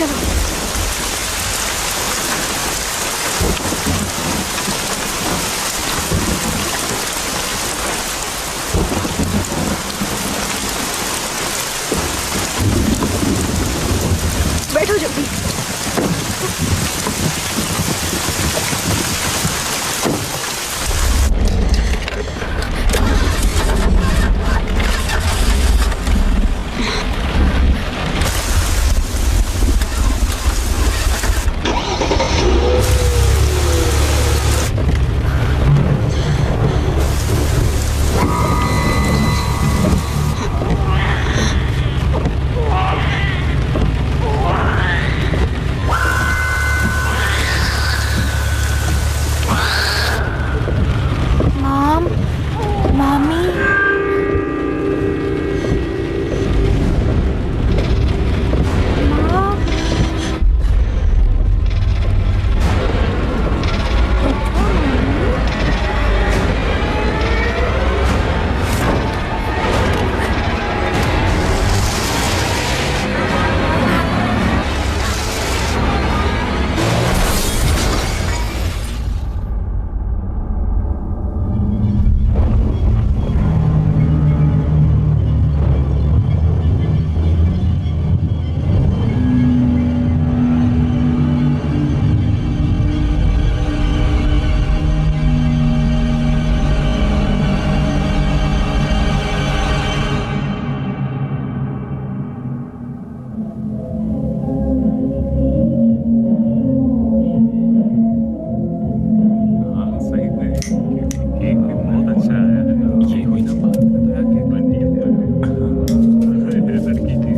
चलो। बैठो जल्दी।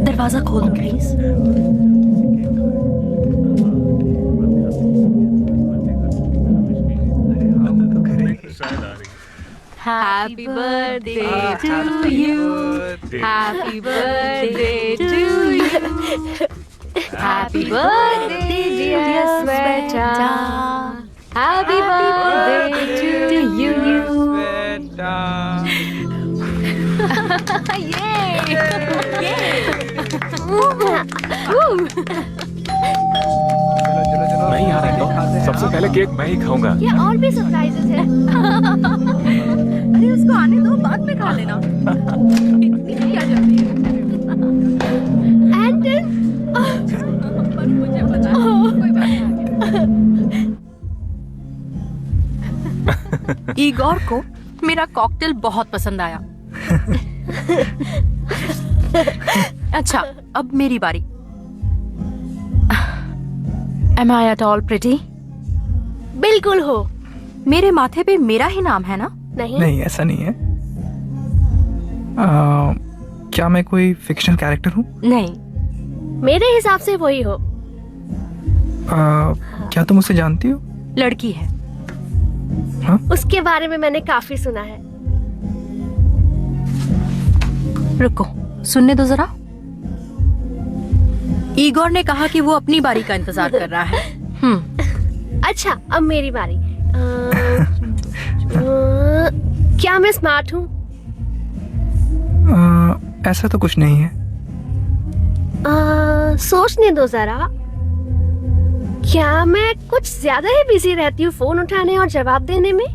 दरवाजा खोल दो please. Happy birthday to you. Happy birthday to you. Happy birthday dear Sweta. Happy birthday to you. Yay! मैं ही आ रहा हूँ। सबसे पहले केक मैं ही खाऊंगा। ये और भी सरप्राइजेस है। अरे उसको आने दो, बाद में खा लेना। इतनी क्या जल्दी है? एंटन, पर मुझे पता है, कोई बात नहीं। ईगोर को मेरा कॉकटेल बहुत पसंद आया। अच्छा, अब मेरी बारी। Am I at all pretty? बिल्कुल हो। मेरे माथे पे मेरा ही नाम है ना? नहीं, ऐसा नहीं है। क्या मैं कोई फिक्शनल कैरेक्टर हूँ? नहीं। मेरे हिसाब से वही हो। क्या तुम उसे जानती हो? लड़की है। हाँ? उसके बारे में मैंने काफी सुना है। रुको, सुनने दो जरा। ईगोर ने कहा कि वो अपनी बारी का इंतजार कर रहा है। अच्छा, अब मेरी बारी। क्या मैं स्मार्ट हूँ? ऐसा तो कुछ नहीं है। सोचने दो जरा। क्या मैं कुछ ज्यादा ही बिजी रहती हूँ फोन उठाने और जवाब देने में?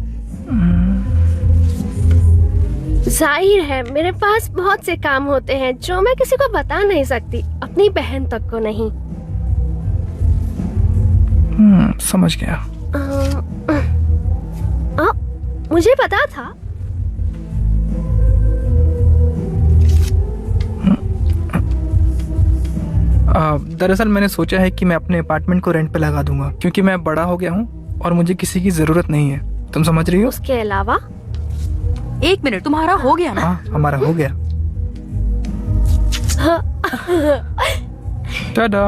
जाहिर है मेरे पास बहुत से काम होते हैं जो मैं किसी को बता नहीं सकती, अपनी बहन तक को नहीं। समझ गया। मुझे पता था। दरअसल मैंने सोचा है कि मैं अपने अपार्टमेंट को रेंट पे लगा दूंगा, क्योंकि मैं बड़ा हो गया हूँ और मुझे किसी की जरूरत नहीं है। तुम समझ रही हो? उसके अलावा? एक मिनट, तुम्हारा हो गया ना? हाँ, हमारा हो गया। टाडा।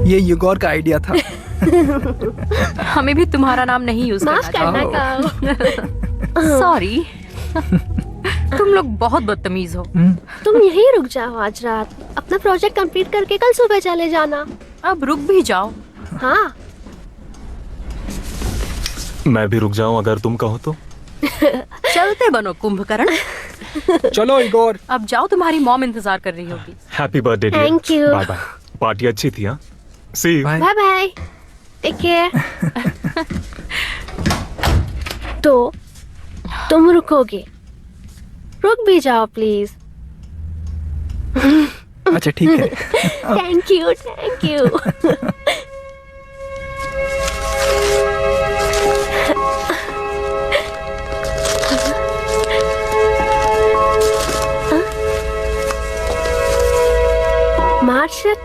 ये ईगोर का आइडिया था। हमें भी तुम्हारा नाम नहीं यूज माफ करना करना। सॉरी। तुम लोग बहुत बदतमीज हो। तुम यहीं रुक जाओ आज रात। अपना प्रोजेक्ट कंप्लीट करके कल सुबह चले जाना। अब रुक भी जाओ। हाँ। मैं भी रुक जाऊं अगर तुम कहो तो। चलते बनो कुंभकर्ण। चलो इगोर। अब जाओ, तुम्हारी मॉम इंतजार कर रही होगी। Happy birthday dear. Thank you. Bye bye. Party अच्छी थी हाँ। See you. Bye. Bye bye, take care. तो तुम रुकोगे? रुक भी जाओ प्लीज। अच्छा ठीक है। Thank you, thank you. Marshall,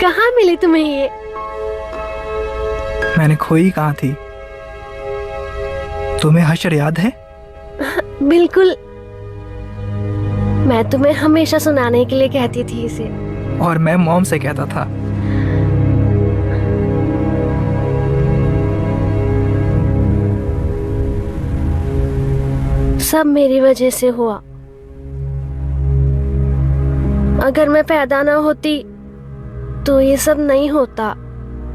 कहाँ मिली तुम्हें ये? मैंने खोई कहाँ थी? तुम्हें हशर याद है? बिल्कुल, मैं तुम्हें हमेशा सुनाने के लिए कहती थी इसे। और मैं मॉम से कहता था। सब मेरी वजह से हुआ। अगर मैं पैदा ना होती तो ये सब नहीं होता।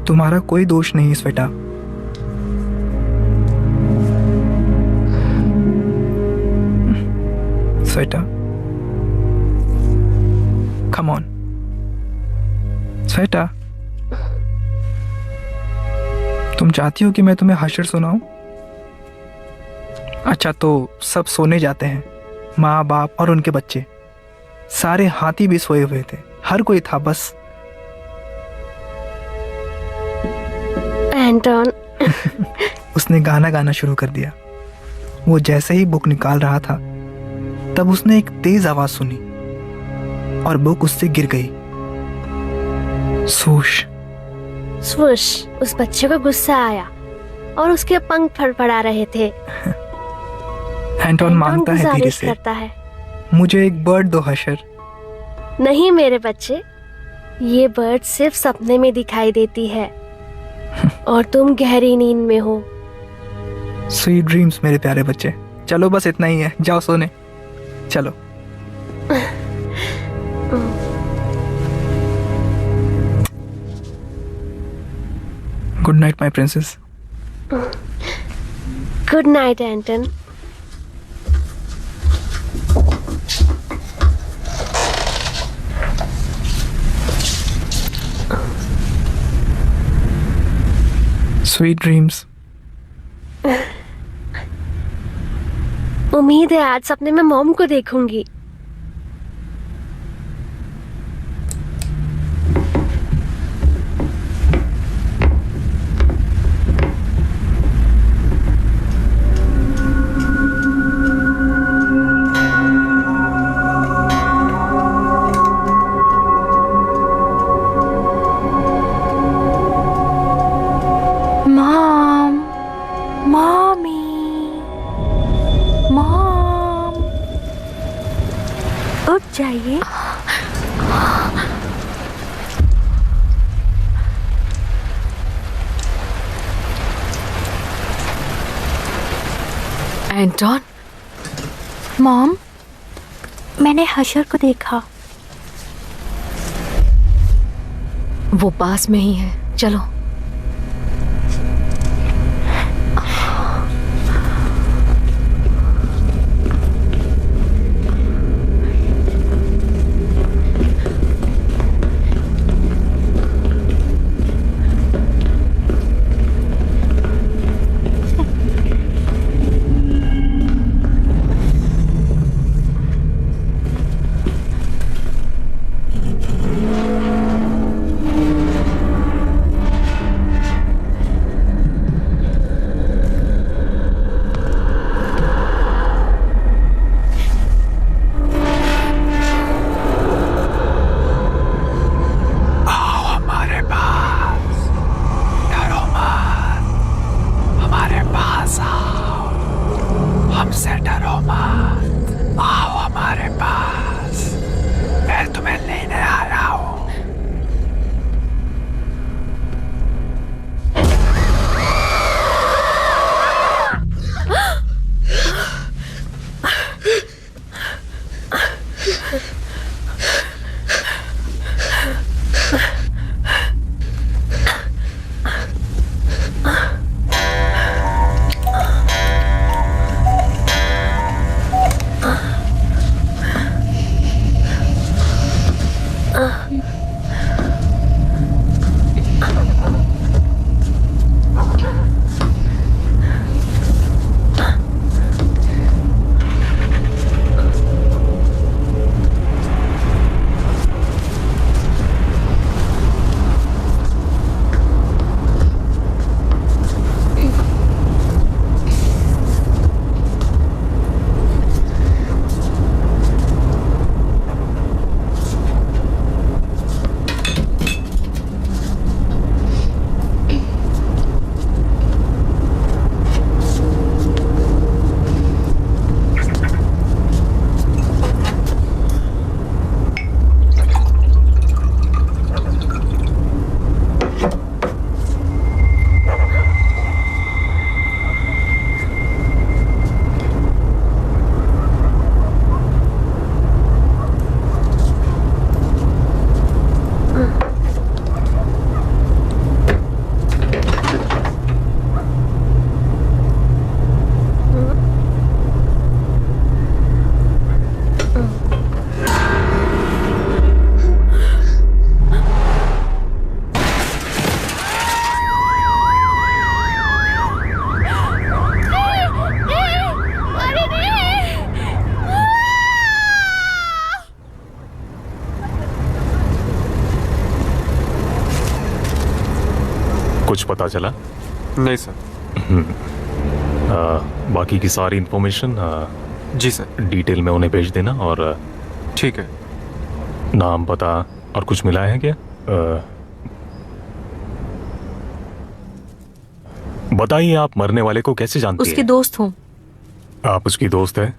तुम्हारा कोई दोष नहीं स्वेटा। स्वेटा, कम ऑन। स्वेटा, तुम चाहती हो कि मैं तुम्हें हशर सुनाऊं? अच्छा तो सब सोने जाते हैं, माँ बाप और उनके बच्चे। सारे हाथी भी सोए हुए थे, हर कोई था बस। एंटोन। उसने गाना गाना शुरू कर दिया। वो जैसे ही बुक निकाल रहा था तब उसने एक तेज आवाज सुनी और बुक उससे गिर गई। सूश। स्वुश। उस बच्चे को गुस्सा आया और उसके पंख फड़फड़ा रहे थे। एंटोन मांगता है धीरे गुजारिश से, करता है, मुझे एक बर्ड दो हशर। नहीं मेरे बच्चे, ये बर्ड सिर्फ सपने में दिखाई देती है और तुम गहरी नींद में हो। स्वीट ड्रीम्स मेरे प्यारे बच्चे। चलो बस इतना ही है, जाओ सोने। चलो। Good night my princess. Good night Anton. Sweet dreams. उम्मीद है आज सपने में मॉम को देखूंगी। मॉम, मॉमी, मॉम, उठ जाइए। एंटोन। मॉम, मैंने हशर को देखा। वो पास में ही है, चलो। हमसे डरो मत, आओ हमारे पास, मैं तुम्हें लेने आया हूँ। कुछ पता चला? नहीं सर। बाकी की सारी इंफॉर्मेशन जी सर। डिटेल में उन्हें भेज देना। और ठीक है। नाम पता और कुछ मिला है क्या? बताइए, आप मरने वाले को कैसे जानती उसकी हैं? दोस्त हूँ। आप उसकी दोस्त है?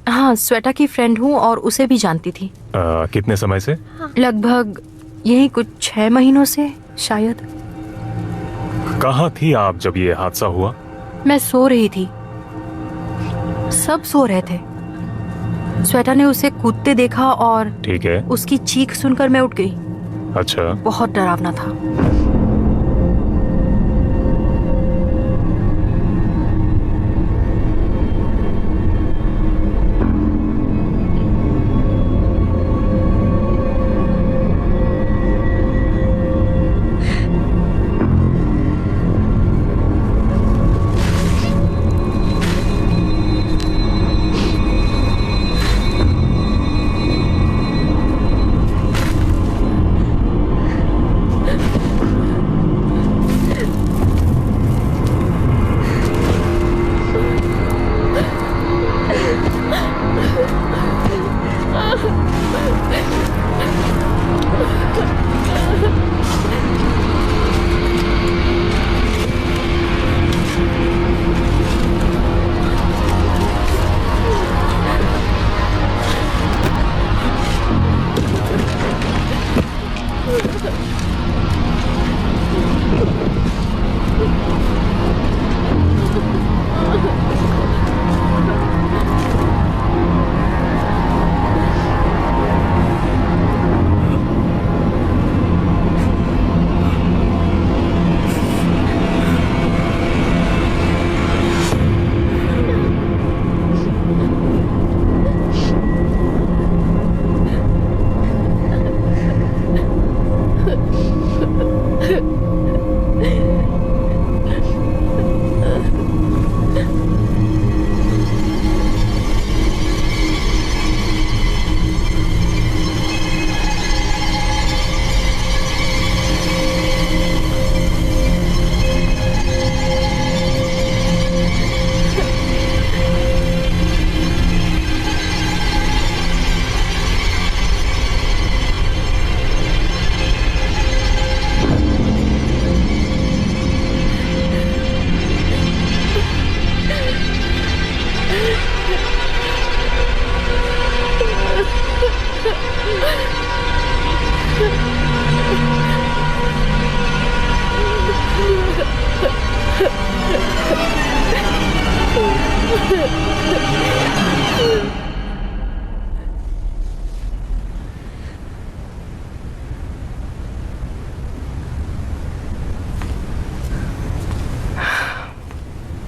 हाँ, श्वेता की फ्रेंड हूँ और उसे भी जानती थी। कितने समय से? लगभग यही कुछ 6 महीनों से शायद। कहाँ थी आप जब ये हादसा हुआ? मैं सो रही थी, सब सो रहे थे। श्वेता ने उसे कूदते देखा और ठीक है। उसकी चीख सुनकर मैं उठ गई। अच्छा। बहुत डरावना था।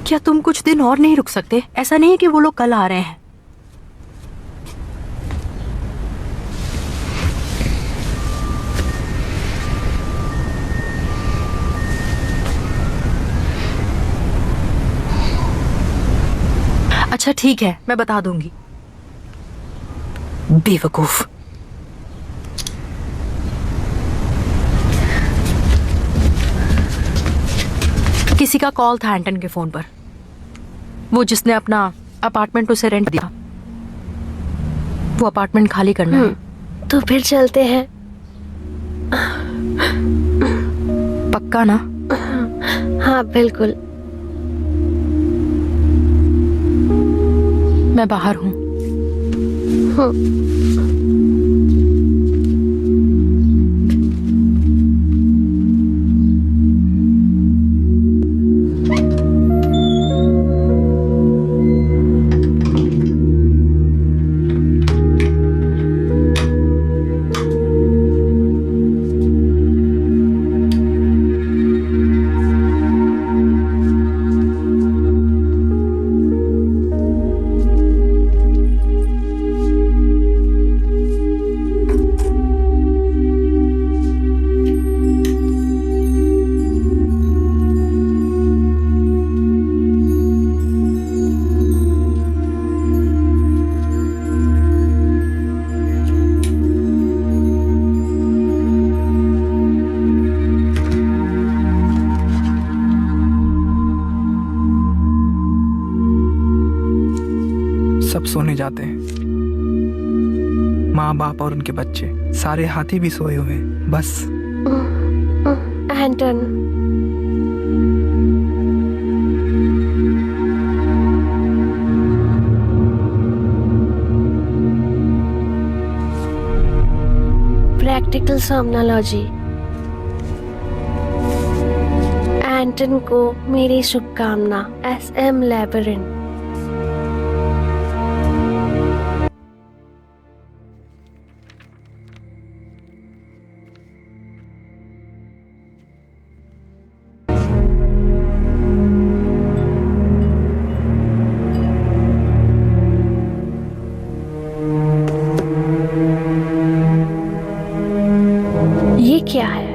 क्या तुम कुछ दिन और नहीं रुक सकते? ऐसा नहीं है कि वो लोग कल आ रहे हैं। अच्छा ठीक है, मैं बता दूंगी। बेवकूफ। किसी का कॉल था एंटन के फोन पर, वो जिसने अपना अपार्टमेंट उसे रेंट दिया। वो अपार्टमेंट खाली करना है। तो फिर चलते हैं। पक्का ना? हाँ बिल्कुल। मैं बाहर हूँ। सब सोने जाते हैं, माँ बाप और उनके बच्चे, सारे हाथी भी सोए हुए हैं। बस एंटन, प्रैक्टिकल सोमनोलॉजी। एंटन को मेरी शुभकामना। SM labyrinth. ये क्या है?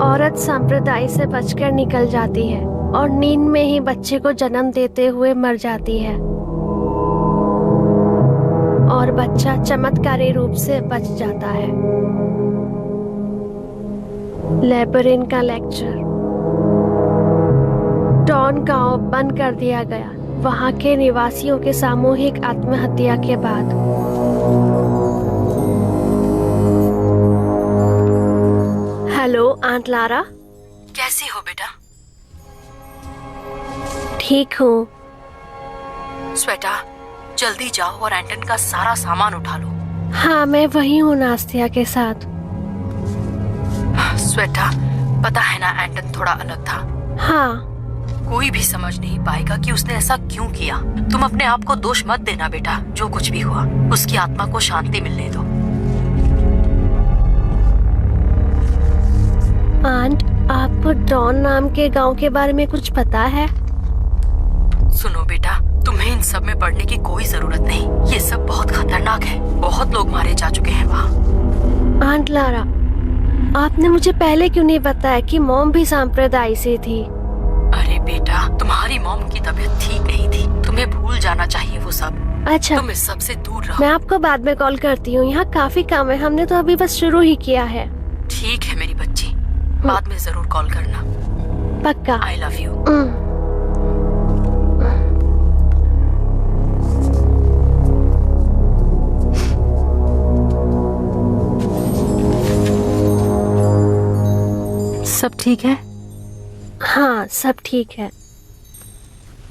औरत संप्रदाय से बचकर निकल जाती है और नींद में ही बच्चे को जन्म देते हुए मर जाती है, और बच्चा चमत्कारी रूप से बच जाता है। लैबिरिंथ का लेक्चर। डॉन गांव बंद कर दिया गया वहां के निवासियों के सामूहिक आत्महत्या के बाद। हेलो आंट लारा, कैसी हो बेटा? ठीक हूँ। स्वेटा, जल्दी जाओ और एंटन का सारा सामान उठा लो। हाँ, मैं वही हूँ नास्तिया के साथ। स्वेटा, पता है ना एंटन थोड़ा अलग था। हाँ, कोई भी समझ नहीं पाएगा कि उसने ऐसा क्यों किया। तुम अपने आप को दोष मत देना बेटा, जो कुछ भी हुआ उसकी आत्मा को शांति मिलने दो। आंट, आपको डॉन नाम के गांव के बारे में कुछ पता है? सुनो बेटा, तुम्हें इन सब में पढ़ने की कोई जरूरत नहीं। ये सब बहुत खतरनाक है। बहुत लोग मारे जा चुके हैं वहाँ। आंट लारा, आपने मुझे पहले क्यों नहीं बताया कि मॉम भी सांप्रदायी से थी? अरे बेटा, तुम्हारी मॉम की तबीयत ठीक नहीं थी। तुम्हें भूल जाना चाहिए वो सब। अच्छा, तुम इस सब से दूर रहो। मैं आपको बाद में कॉल करती हूँ। यहाँ काफी काम है, हमने तो अभी बस शुरू ही किया है। ठीक है मेरी बच्ची, बाद में जरूर कॉल करना। पक्का। I love you. सब ठीक है? हाँ, सब ठीक है।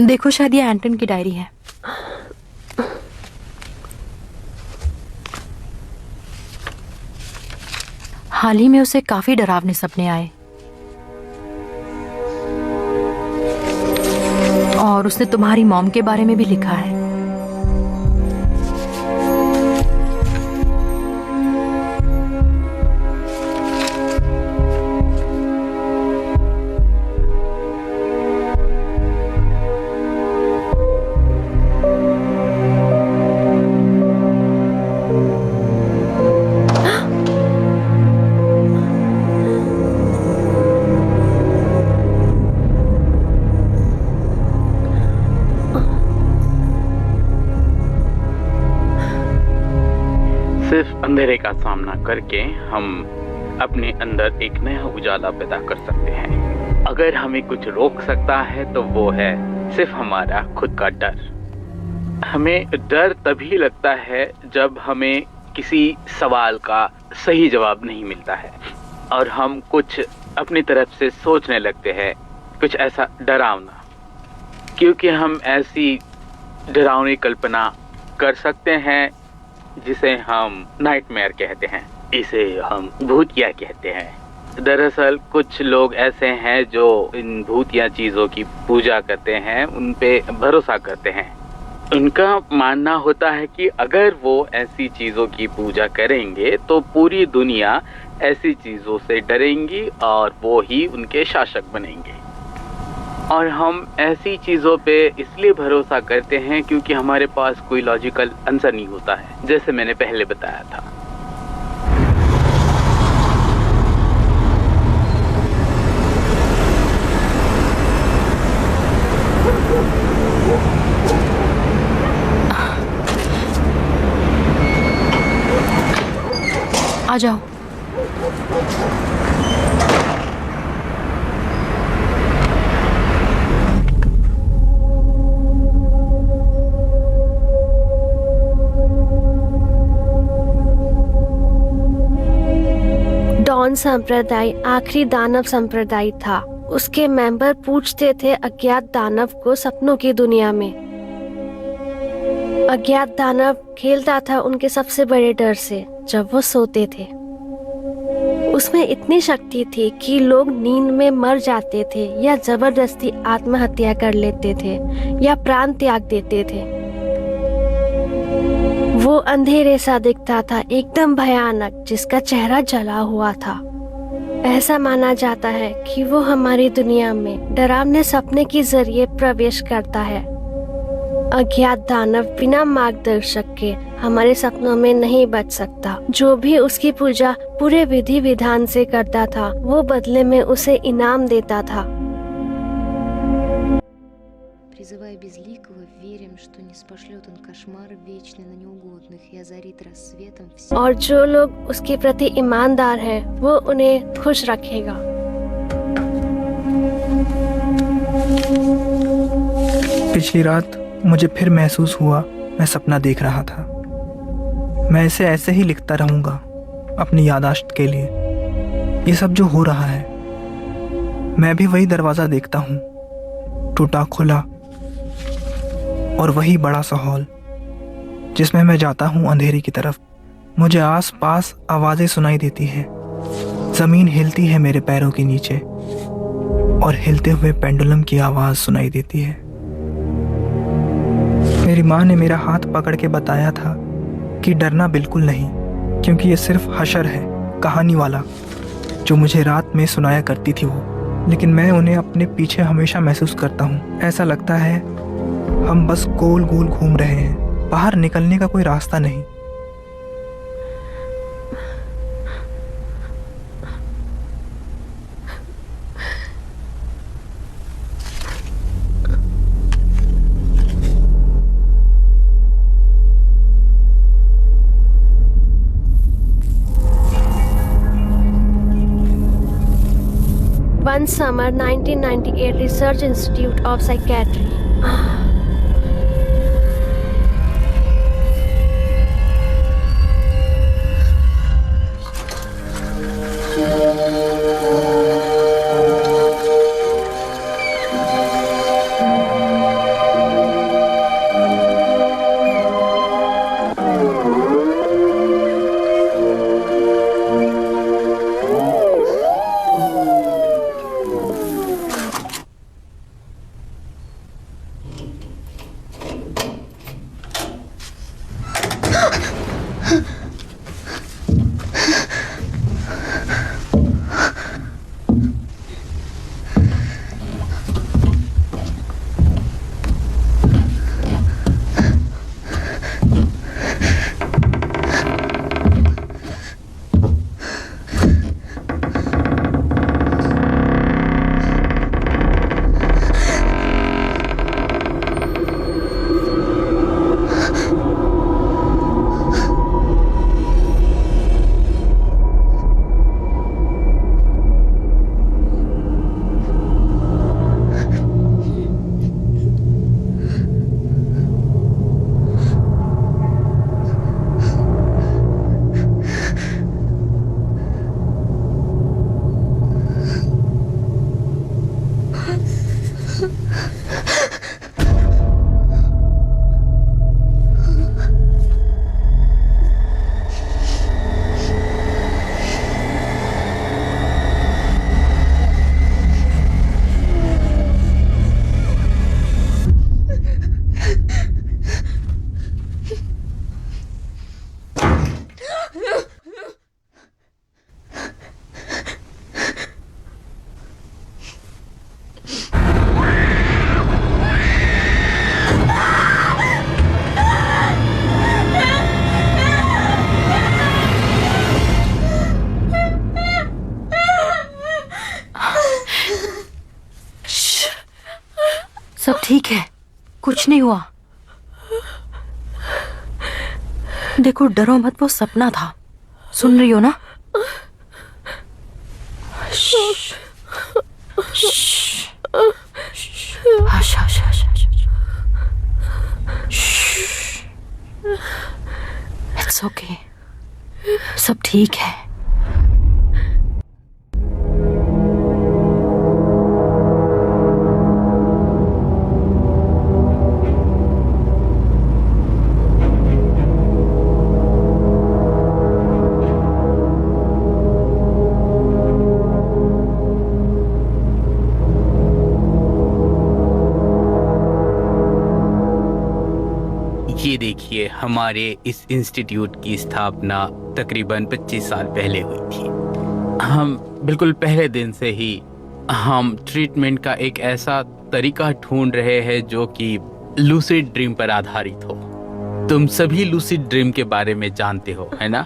देखो, शायद ये एंटन की डायरी है। हाल ही में उसे काफी डरावने सपने आए और उसने तुम्हारी मॉम के बारे में भी लिखा है। सिर्फ अंधेरे का सामना करके हम अपने अंदर एक नया उजाला पैदा कर सकते हैं। अगर हमें कुछ रोक सकता है तो वो है सिर्फ हमारा खुद का डर। हमें डर तभी लगता है जब हमें किसी सवाल का सही जवाब नहीं मिलता है और हम कुछ अपनी तरफ से सोचने लगते हैं, कुछ ऐसा डरावना, क्योंकि हम ऐसी डरावनी कल्पना कर सकते हैं जिसे हम नाइटमेयर कहते हैं। इसे हम भूतिया कहते हैं। दरअसल कुछ लोग ऐसे हैं जो इन भूतिया चीज़ों की पूजा करते हैं, उन पे भरोसा करते हैं। उनका मानना होता है कि अगर वो ऐसी चीज़ों की पूजा करेंगे तो पूरी दुनिया ऐसी चीज़ों से डरेंगी और वो ही उनके शासक बनेंगे। और हम ऐसी चीज़ों पे इसलिए भरोसा करते हैं क्योंकि हमारे पास कोई लॉजिकल आंसर नहीं होता है, जैसे मैंने पहले बताया था। आ जाओ। ब्राह्मण संप्रदाय आखिरी दानव संप्रदाय था। उसके मेंबर पूछते थे अज्ञात दानव को सपनों की दुनिया में। अज्ञात दानव खेलता था उनके सबसे बड़े डर से जब वो सोते थे। उसमें इतनी शक्ति थी कि लोग नींद में मर जाते थे या जबरदस्ती आत्महत्या कर लेते थे या प्राण त्याग देते थे। वो अंधेरे सा दिखता था, एकदम भयानक, जिसका चेहरा जला हुआ था। ऐसा माना जाता है कि वो हमारी दुनिया में डरावने सपने के जरिए प्रवेश करता है। अज्ञात दानव बिना मार्गदर्शक के हमारे सपनों में नहीं बच सकता। जो भी उसकी पूजा पूरे विधि विधान से करता था, वो बदले में उसे इनाम देता था। Призывая Безликого, верим, что не спошлет он кошмары вечные на неугодных и озарит рассветом все. और जो लोग उसके प्रति ईमानदार हैं, वो उन्हें खुश रखेगा। पिछली रात मुझे फिर महसूस हुआ मैं सपना देख रहा था। मैं इसे ऐसे ही लिखता रहूंगा अपनी यादाश्त के लिए। ये सब जो हो रहा है, मैं भी वही दरवाज़ा देखता हूँ, टूटा खुला, और वही बड़ा सा हॉल जिसमें मैं जाता हूँ अंधेरे की तरफ। मुझे आस पास आवाज़ें सुनाई देती हैं। ज़मीन हिलती है मेरे पैरों के नीचे और हिलते हुए पेंडुलम की आवाज़ सुनाई देती है। मेरी माँ ने मेरा हाथ पकड़ के बताया था कि डरना बिल्कुल नहीं, क्योंकि ये सिर्फ हशर है, कहानी वाला, जो मुझे रात में सुनाया करती थी वो। लेकिन मैं उन्हें अपने पीछे हमेशा महसूस करता हूँ। ऐसा लगता है हम बस गोल गोल घूम रहे हैं, बाहर निकलने का कोई रास्ता नहीं। One summer 1998 Research Institute of Psychiatry. सब ठीक है, कुछ नहीं हुआ। देखो, डरो मत, वो सपना था। सुन रही हो ना? Hush hush hush hush. It's okay, सब ठीक है। ये देखिए, हमारे इस इंस्टीट्यूट की स्थापना तकरीबन 25 साल पहले हुई थी। हम बिल्कुल पहले दिन से ही हम ट्रीटमेंट का एक ऐसा तरीका ढूंढ रहे हैं जो कि लूसिड ड्रीम पर आधारित हो। तुम सभी लूसिड ड्रीम के बारे में जानते हो, है ना?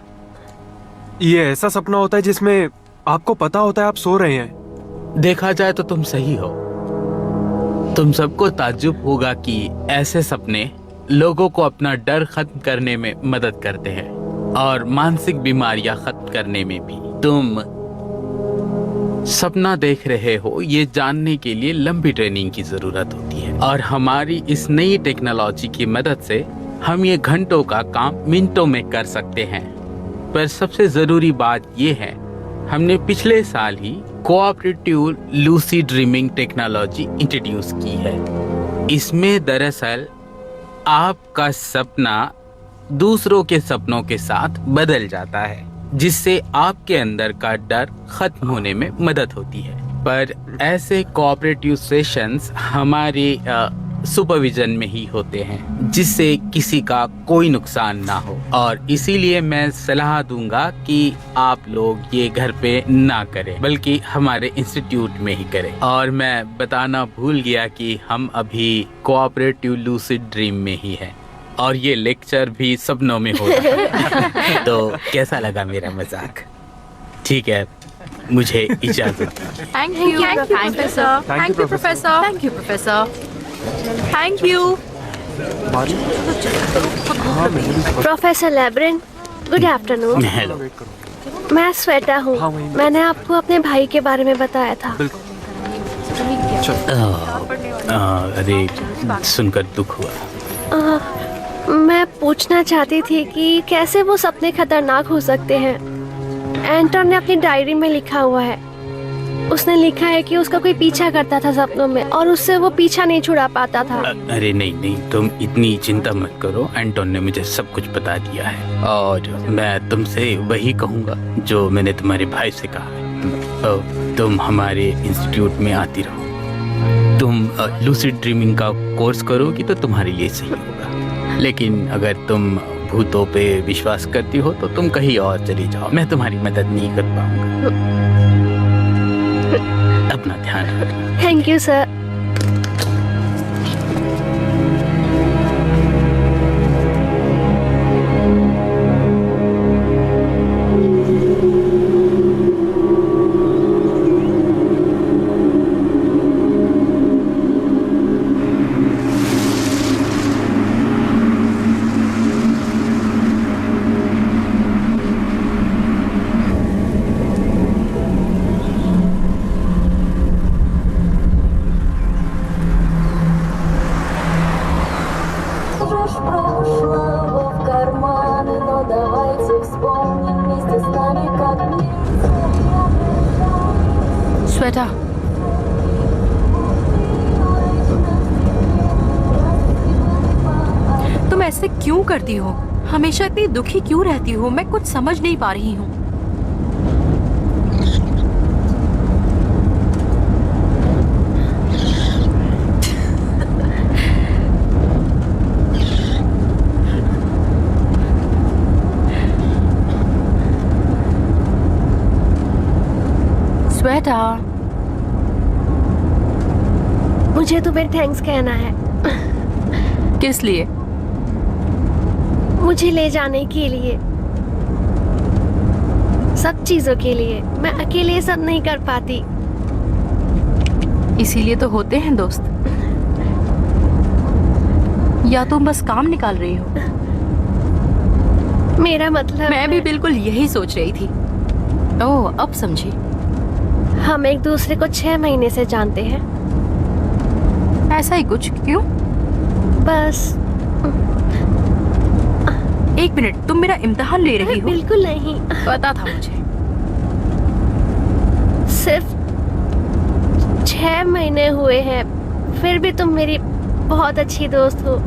ये ऐसा सपना होता है जिसमें आपको पता होता है आप सो रहे हैं। देखा जाए तो तुम सही हो। तुम सबको ताज्जुब होगा कि ऐसे सपने लोगों को अपना डर खत्म करने में मदद करते हैं और मानसिक बीमारियां खत्म करने में भी। तुम सपना देख रहे हो ये जानने के लिए लंबी ट्रेनिंग की जरूरत होती है, और हमारी इस नई टेक्नोलॉजी की मदद से हम ये घंटों का काम मिनटों में कर सकते हैं। पर सबसे जरूरी बात ये है, हमने पिछले साल ही cooperative lucid dreaming technology introduce की है। इसमें दरअसल आपका सपना दूसरों के सपनों के साथ बदल जाता है, जिससे आपके अंदर का डर खत्म होने में मदद होती है। पर ऐसे कोऑपरेटिव सेशंस हमारे सुपरविजन में ही होते हैं, जिससे किसी का कोई नुकसान ना हो, और इसीलिए मैं सलाह दूंगा कि आप लोग ये घर पे ना करें, बल्कि हमारे इंस्टीट्यूट में ही करें। और मैं बताना भूल गया कि हम अभी कोऑपरेटिव लूसिड ड्रीम में ही हैं, और ये लेक्चर भी सपनों में हो रहा है। तो कैसा लगा मेरा मजाक? ठीक है, मुझे इजाजत। Thank you professor. Thank you professor. Thank you professor. Thank you. Professor Lebrin, good afternoon. Hello. मैं श्वेता हूँ। मैंने आपको अपने भाई के बारे में बताया था। अरे, सुनकर दुख हुआ। मैं पूछना चाहती थी कि कैसे वो सपने खतरनाक हो सकते हैं। एंटन ने अपनी डायरी में लिखा हुआ है, उसने लिखा है कि उसका कोई पीछा करता था सपनों में और उससे वो पीछा नहीं छुड़ा पाता था। अरे नहीं, तुम इतनी चिंता मत करो। एंटोन ने मुझे सब कुछ बता दिया है, और मैं तुमसे वही कहूँगा जो मैंने तुम्हारे भाई से कहा है। तुम हमारे इंस्टीट्यूट में आती रहो। तुम लूसिड ड्रीमिंग का कोर्स करोगी तो तुम्हारे लिए सही होगा। लेकिन अगर तुम भूतों पे विश्वास करती हो तो तुम कहीं और चली जाओ, मैं तुम्हारी मदद नहीं कर पाऊंगा। अपना ध्यान रखना। Thank you sir. श्वेता, तुम ऐसे क्यों करती हो? हमेशा इतनी दुखी क्यों रहती हो? मैं कुछ समझ नहीं पा रही हूँ। श्वेता, मुझे तुम्हें थैंक्स कहना है। किस लिए? मुझे ले जाने के लिए, सब चीजों के लिए। मैं अकेले ये सब नहीं कर पाती। इसीलिए तो होते हैं दोस्त। या तुम बस काम निकाल रही हो? मेरा मतलब मैं भी बिल्कुल यही सोच रही थी। ओह, अब समझी। हम एक दूसरे को 6 महीने से जानते हैं। ऐसा ही कुछ? क्यों? बस। एक मिनट, तुम मेरा इम्तिहान ले रही हो? बिल्कुल नहीं। पता था मुझे। सिर्फ 6 महीने हुए हैं, फिर भी तुम मेरी बहुत अच्छी दोस्त हो।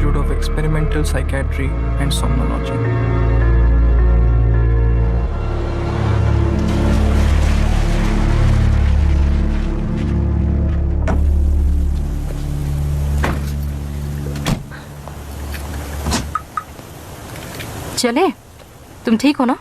Institute of Experimental Psychiatry and Somnology. चले, तुम ठीक हो ना?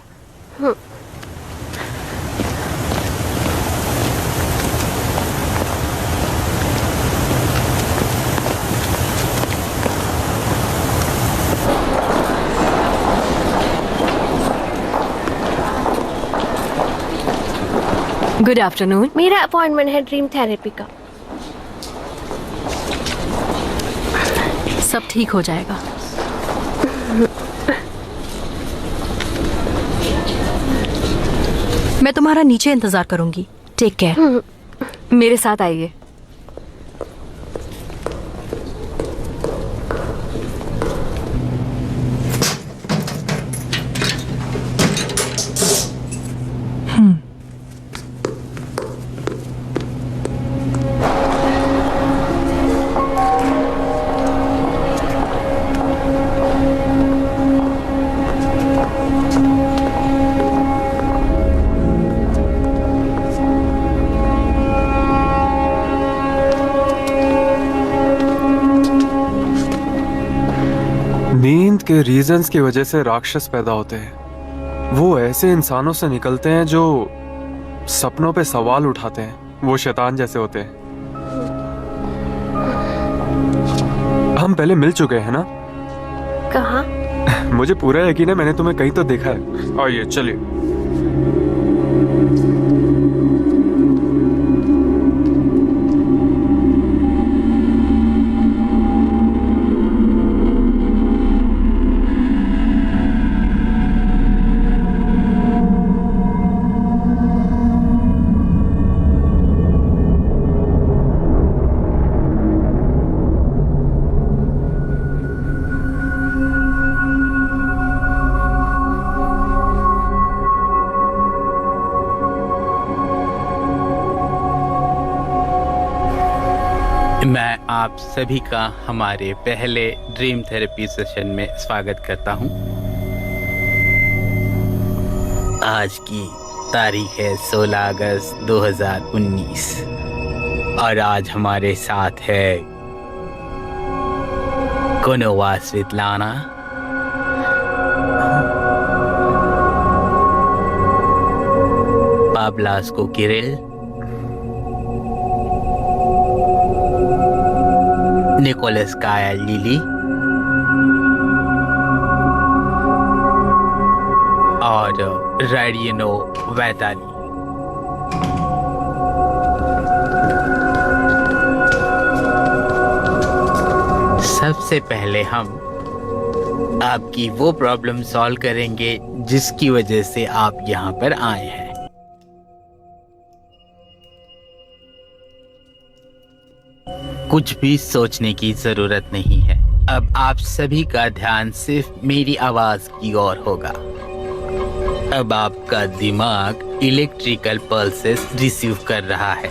Good afternoon. मेरा अपॉइंटमेंट है ड्रीम थेरेपी का। सब ठीक हो जाएगा। मैं तुम्हारा नीचे इंतजार करूंगी। Take care. मेरे साथ आइए। नींद के रीजंस की वजह से राक्षस पैदा होते हैं। वो ऐसे इंसानों से निकलते हैं जो सपनों पे सवाल उठाते हैं। वो शैतान जैसे होते हैं। हम पहले मिल चुके हैं ना? कहाँ? मुझे पूरा यकीन है, मैंने तुम्हें कहीं तो देखा है। आइए चलिए। मैं आप सभी का हमारे पहले ड्रीम थेरेपी सेशन में स्वागत करता हूं। आज की तारीख है 16 अगस्त 2019 और आज हमारे साथ है कोनोवा स्वेतलाना, पाब्लास्को किरिल, निकोलस काया लिली और रेडियनो वैताली। सबसे पहले हम आपकी वो प्रॉब्लम सॉल्व करेंगे जिसकी वजह से आप यहाँ पर आए हैं। कुछ भी सोचने की जरूरत नहीं है। अब आप सभी का ध्यान सिर्फ मेरी आवाज की ओर होगा। अब आपका दिमाग इलेक्ट्रिकल पल्सेस रिसीव कर रहा है।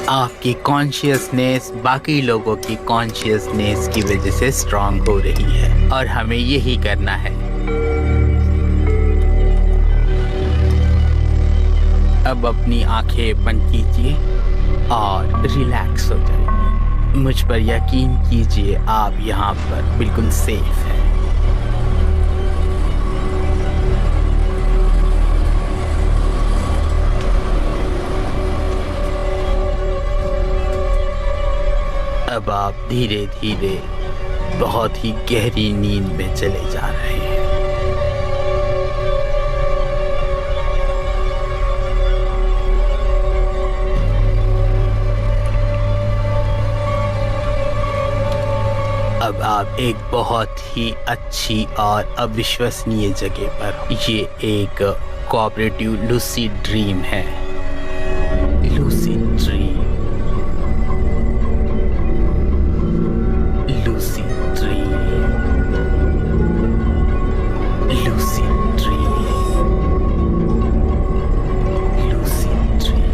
आपकी कॉन्शियसनेस बाकी लोगों की कॉन्शियसनेस की वजह से स्ट्रांग हो रही है और हमें यही करना है। अब अपनी आंखें बंद कीजिए और रिलैक्स हो जाइए। मुझ पर यकीन कीजिए, आप यहाँ पर बिल्कुल सेफ हैं। अब आप धीरे धीरे बहुत ही गहरी नींद में चले जा रहे हैं। अब आप एक बहुत ही अच्छी और अविश्वसनीय जगह पर। ये एक कोऑपरेटिव लूसिड ड्रीम है। Lucid dream, lucid dream, lucid dream, lucid dream.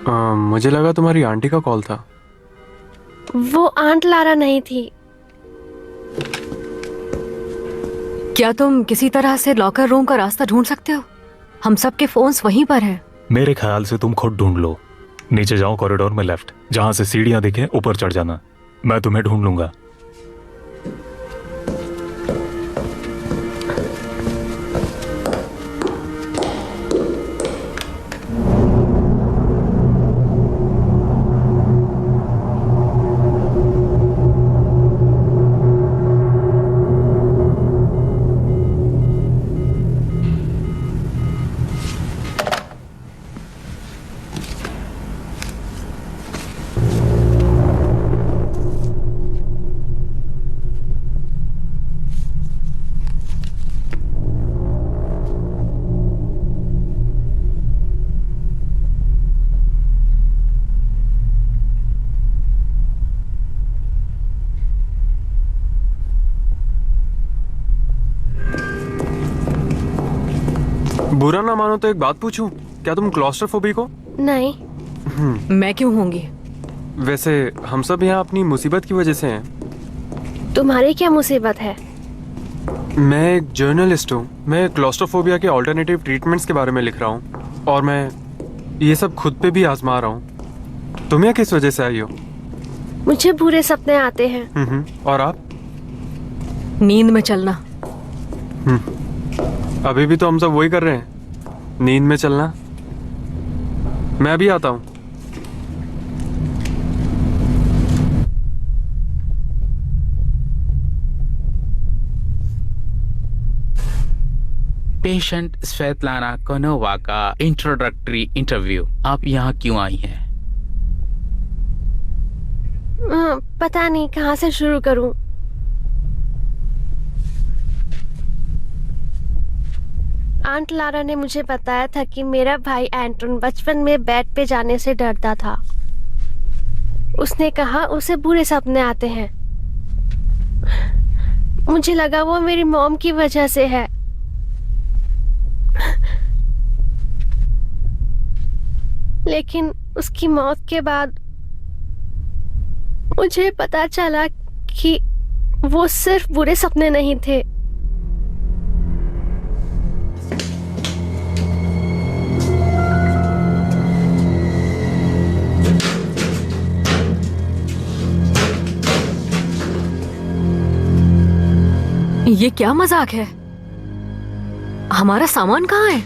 मुझे लगा तुम्हारी आंटी का कॉल था। वो आंट लारा नहीं थी। क्या तुम किसी तरह से लॉकर रूम का रास्ता ढूंढ सकते हो? हम सबके फोन्स वहीं पर हैं। मेरे ख्याल से तुम खुद ढूंढ लो। नीचे जाओ, कॉरिडोर में लेफ्ट, जहां से सीढ़ियां दिखे ऊपर चढ़ जाना। मैं तुम्हें ढूंढ लूंगा। बुरा ना मानो तो एक बात पूछूं, क्या तुम क्लॉस्ट्रोफोबिक हो? नहीं। मैं क्यों होंगी? वैसे हम सब यहाँ अपनी मुसीबत की वजह से हैं। तुम्हारी क्या मुसीबत है? मैं एक जर्नलिस्ट हूँ। मैं क्लॉस्ट्रोफोबिया के ऑल्टरनेटिव ट्रीटमेंट्स के बारे में लिख रहा हूँ और मैं ये सब खुद पे भी आजमा रहा हूँ। तुम यहाँ किस वजह से आई हो? मुझे बुरे सपने आते हैं। और आप? नींद में चलना। अभी भी तो हम सब वही कर रहे हैं, नींद में चलना। मैं भी आता हूँ। पेशेंट स्वेतलाना कोनोवा का इंट्रोडक्टरी इंटरव्यू। आप यहाँ क्यों आई हैं? पता नहीं कहाँ से शुरू करूं। आंट लारा ने मुझे बताया था कि मेरा भाई एंटोन बचपन में बेड पे जाने से डरता था। उसने कहा उसे बुरे सपने आते हैं। मुझे लगा वो मेरी मॉम की वजह से है। लेकिन उसकी मौत के बाद मुझे पता चला कि वो सिर्फ बुरे सपने नहीं थे। ये क्या मजाक है? हमारा सामान कहाँ है?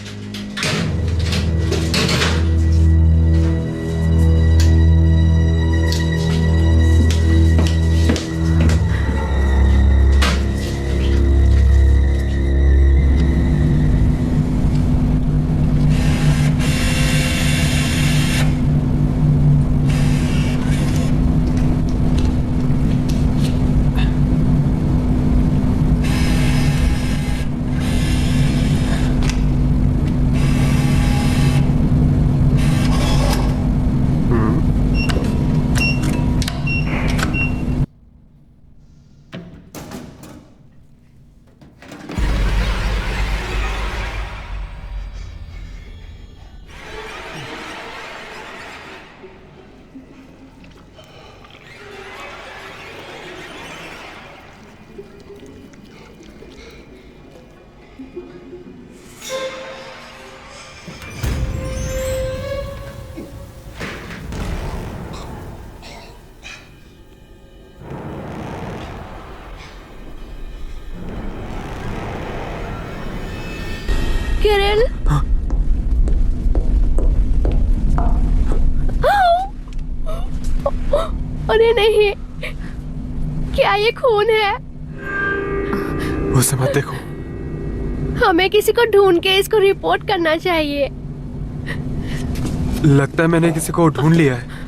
किरिल, अरे नहीं, क्या ये खून है? उसे मत देखो। हमें किसी को ढूंढ के इसको रिपोर्ट करना चाहिए। लगता है मैंने किसी को ढूंढ लिया है।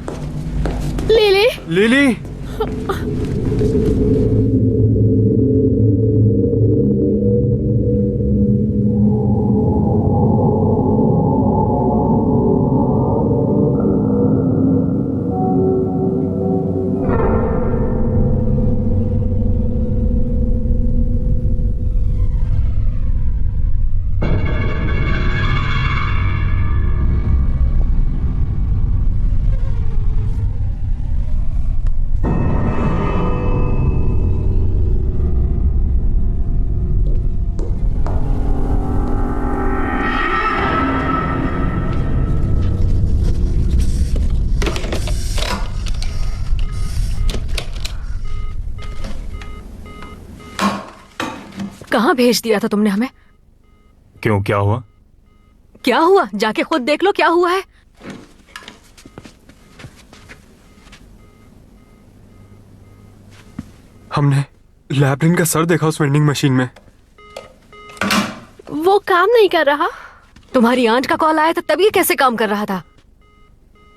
लिली, लिली, कहाँ भेज दिया था तुमने हमें? क्यों, क्या हुआ? क्या हुआ? जाके खुद देख लो क्या हुआ है। हमने लैब्रिन का सर देखा उस वेंडिंग मशीन में। वो काम नहीं कर रहा। तुम्हारी आंट का कॉल आया था तब ये कैसे काम कर रहा था?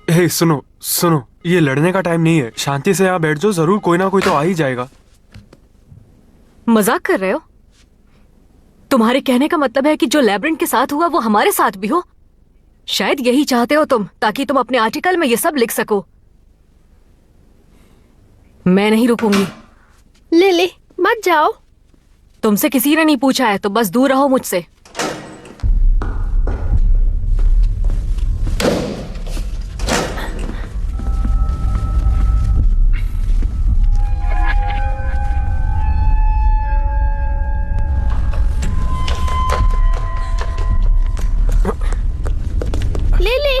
हे सुनो सुनो, ये लड़ने का टाइम नहीं है, शांति से यहाँ बैठ जाओ, जरूर कोई ना कोई तो आ ही जाएगा। मजाक कर रहे हो? तुम्हारे कहने का मतलब है कि जो लैब्रिन के साथ हुआ वो हमारे साथ भी हो? शायद यही चाहते हो तुम, ताकि तुम अपने आर्टिकल में ये सब लिख सको। मैं नहीं रुकूंगी। लिली मत जाओ। तुमसे किसी ने नहीं पूछा है तो बस दूर रहो मुझसे। लिली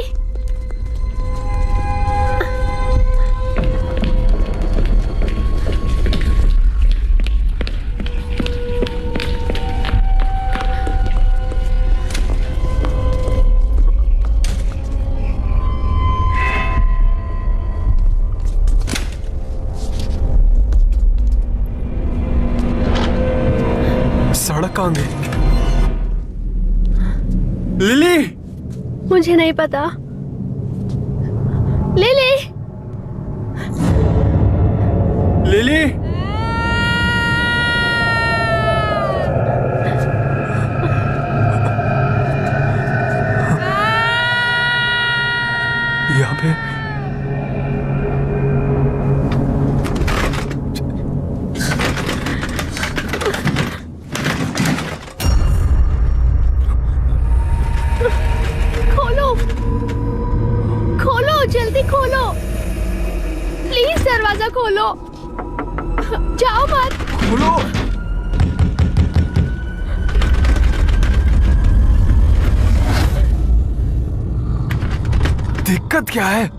सड़क कहाँ गई? लिली, मुझे नहीं पता। लिली लिली, यहाँ पे खोलो, खोलो, जल्दी खोलो, प्लीज दरवाजा खोलो। जाओ मत। खोलो। दिक्कत क्या है?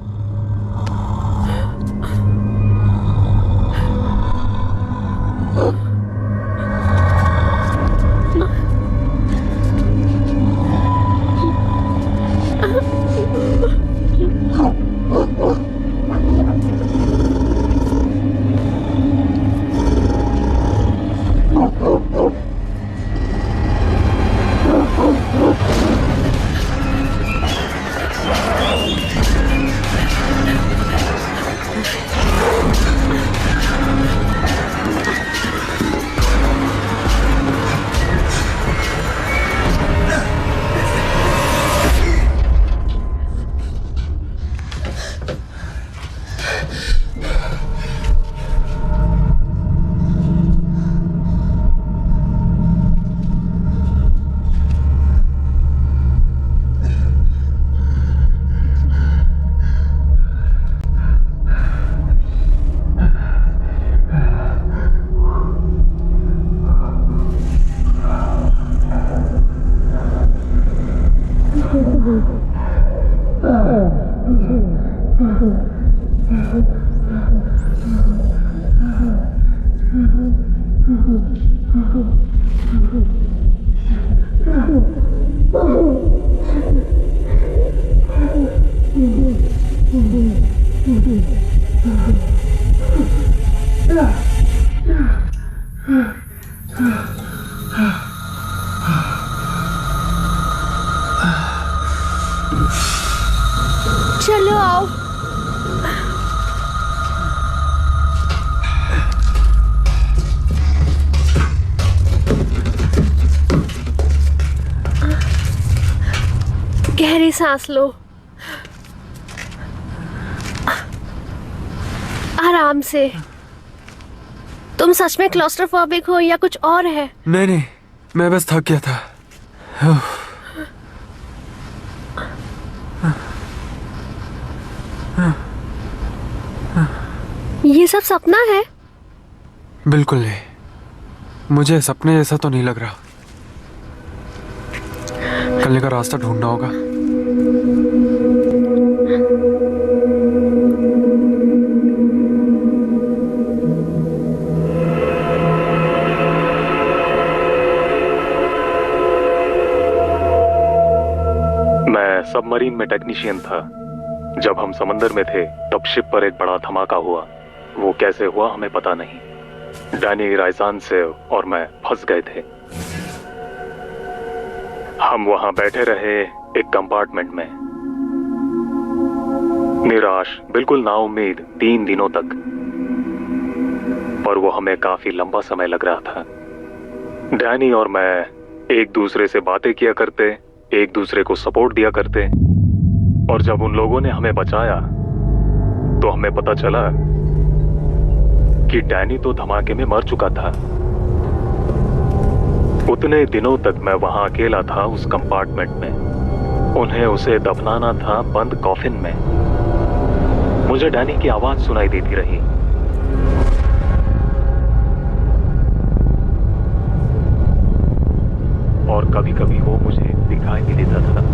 चलो आओ। गहरी सांस लो, आराम से। तुम सच में क्लॉस्ट्रोफोबिक हो या कुछ और है? नहीं नहीं, मैं बस थक गया था। ये सब सपना है? बिल्कुल नहीं, मुझे सपने जैसा तो नहीं लग रहा। निकलने का रास्ता ढूंढना होगा। सबमरीन में टेक्नीशियन था। जब हम समंदर में थे तब शिप पर एक बड़ा धमाका हुआ। वो कैसे हुआ हमें पता नहीं। डैनी, रायसान से और मैं फंस गए थे। हम वहां बैठे रहे एक कंपार्टमेंट में, निराश, बिल्कुल नाउम्मीद 3 दिनों तक। पर वो हमें काफी लंबा समय लग रहा था। डैनी और मैं एक दूसरे से बातें किया करते, एक दूसरे को सपोर्ट दिया करते। और जब उन लोगों ने हमें बचाया तो हमें पता चला कि डैनी तो धमाके में मर चुका था। उतने दिनों तक मैं वहां अकेला था उस कंपार्टमेंट में। उन्हें उसे दफनाना था बंद कॉफिन में। मुझे डैनी की आवाज सुनाई देती रही। और कभी कभी वो मुझे दिखाई भी देता था।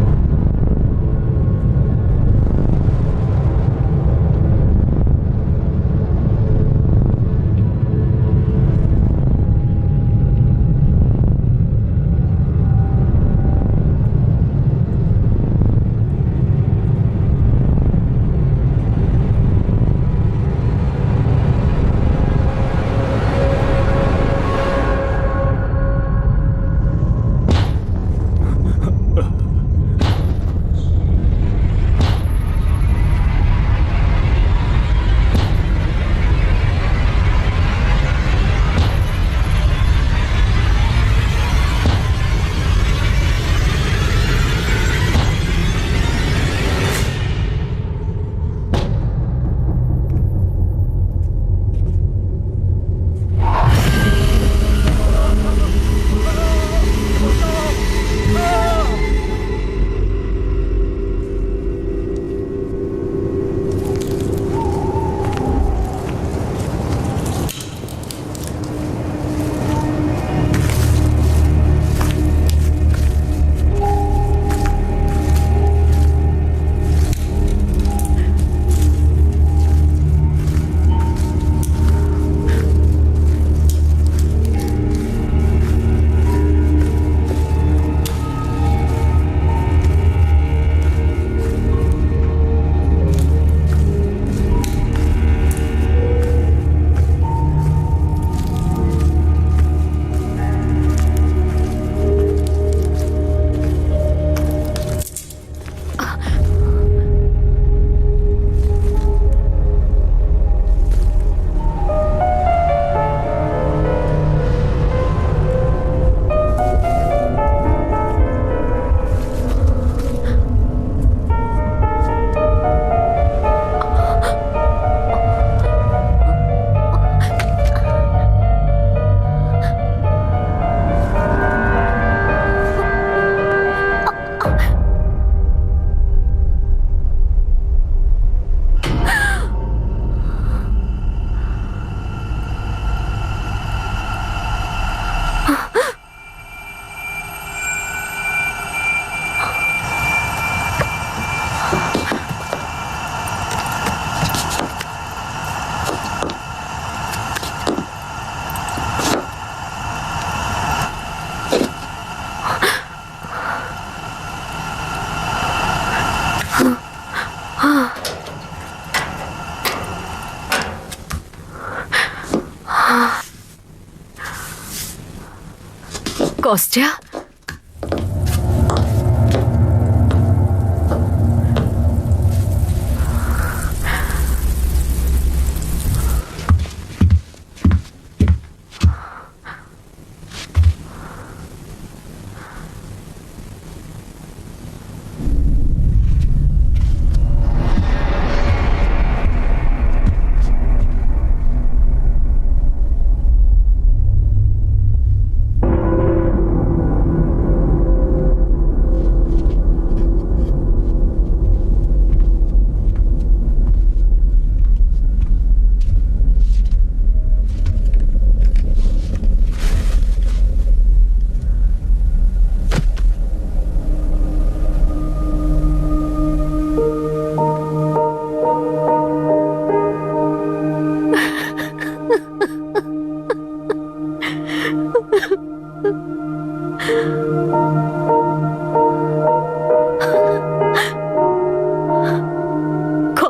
कॉस्टिया,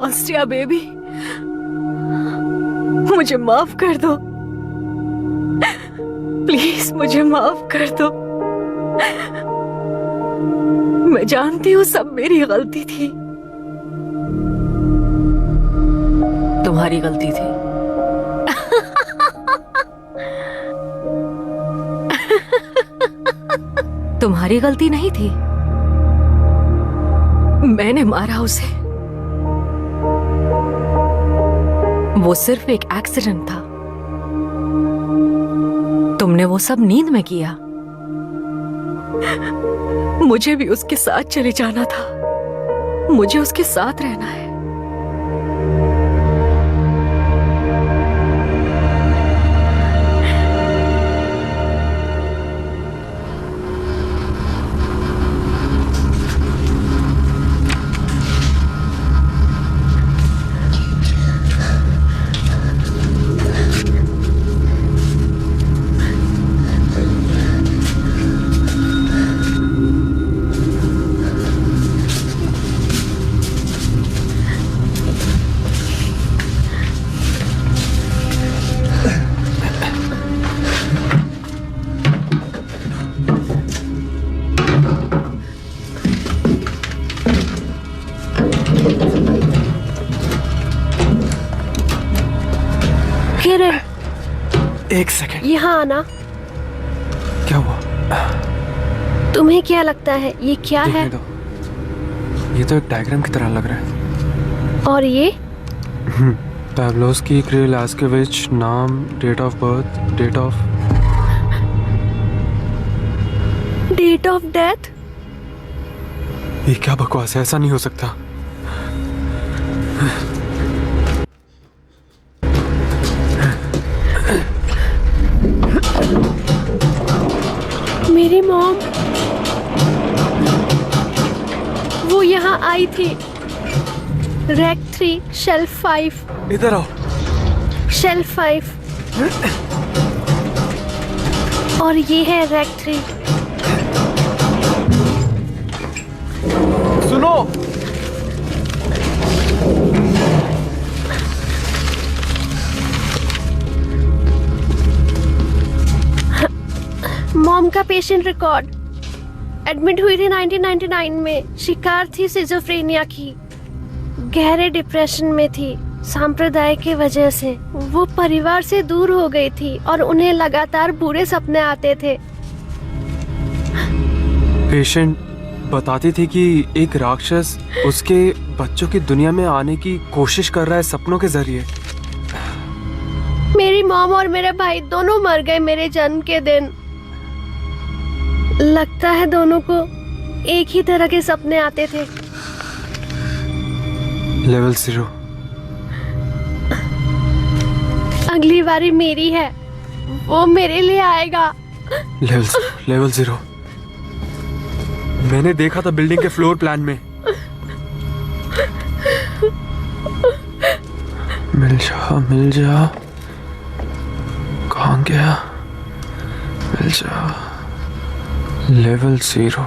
ऑस्ट्रिया बेबी, मुझे माफ कर दो, प्लीज मुझे माफ कर दो। मैं जानती हूँ सब मेरी गलती थी, तुम्हारी गलती थी। तुम्हारी गलती नहीं थी, मैंने मारा उसे। वो सिर्फ एक एक्सीडेंट था, तुमने वो सब नींद में किया। मुझे भी उसके साथ चले जाना था, मुझे उसके साथ रहना है। किरण, एक सेकंड, यहाँ आना। क्या हुआ? तुम्हें क्या लगता है ये क्या है? देखने दो। ये तो एक डायग्राम की तरह लग रहा है। और ये? पैब्लोस्की क्रिलास्केविच, नाम, date of birth, date of death. ये क्या बकवास है, ऐसा नहीं हो सकता। मेरी मॉम, वो यहाँ आई थी। Rack 3 shelf 5। इधर आओ। शेल्फ 5 और ये है रैक 3। सुनो, मॉम का पेशेंट रिकॉर्ड। एडमिट हुई थी 1999 में। शिकार थी सिजोफ्रेनिया की। गहरे डिप्रेशन में थी। सांप्रदाय की वजह से वो परिवार से दूर हो गई थी और उन्हें लगातार बुरे सपने आते थे। पेशेंट बताती थी कि एक राक्षस उसके बच्चों की दुनिया में आने की कोशिश कर रहा है सपनों के जरिए। मेरी मॉम और मेरे भाई दोनों मर गए मेरे जन्म के दिन। लगता है दोनों को एक ही तरह के सपने आते थे। लेवल 0। अगली बारी मेरी है, वो मेरे लिए आएगा। लेवल 0। मैंने देखा था बिल्डिंग के फ्लोर प्लान में। मिल जा, कहाँ गया? मिल जा। लेवल 0।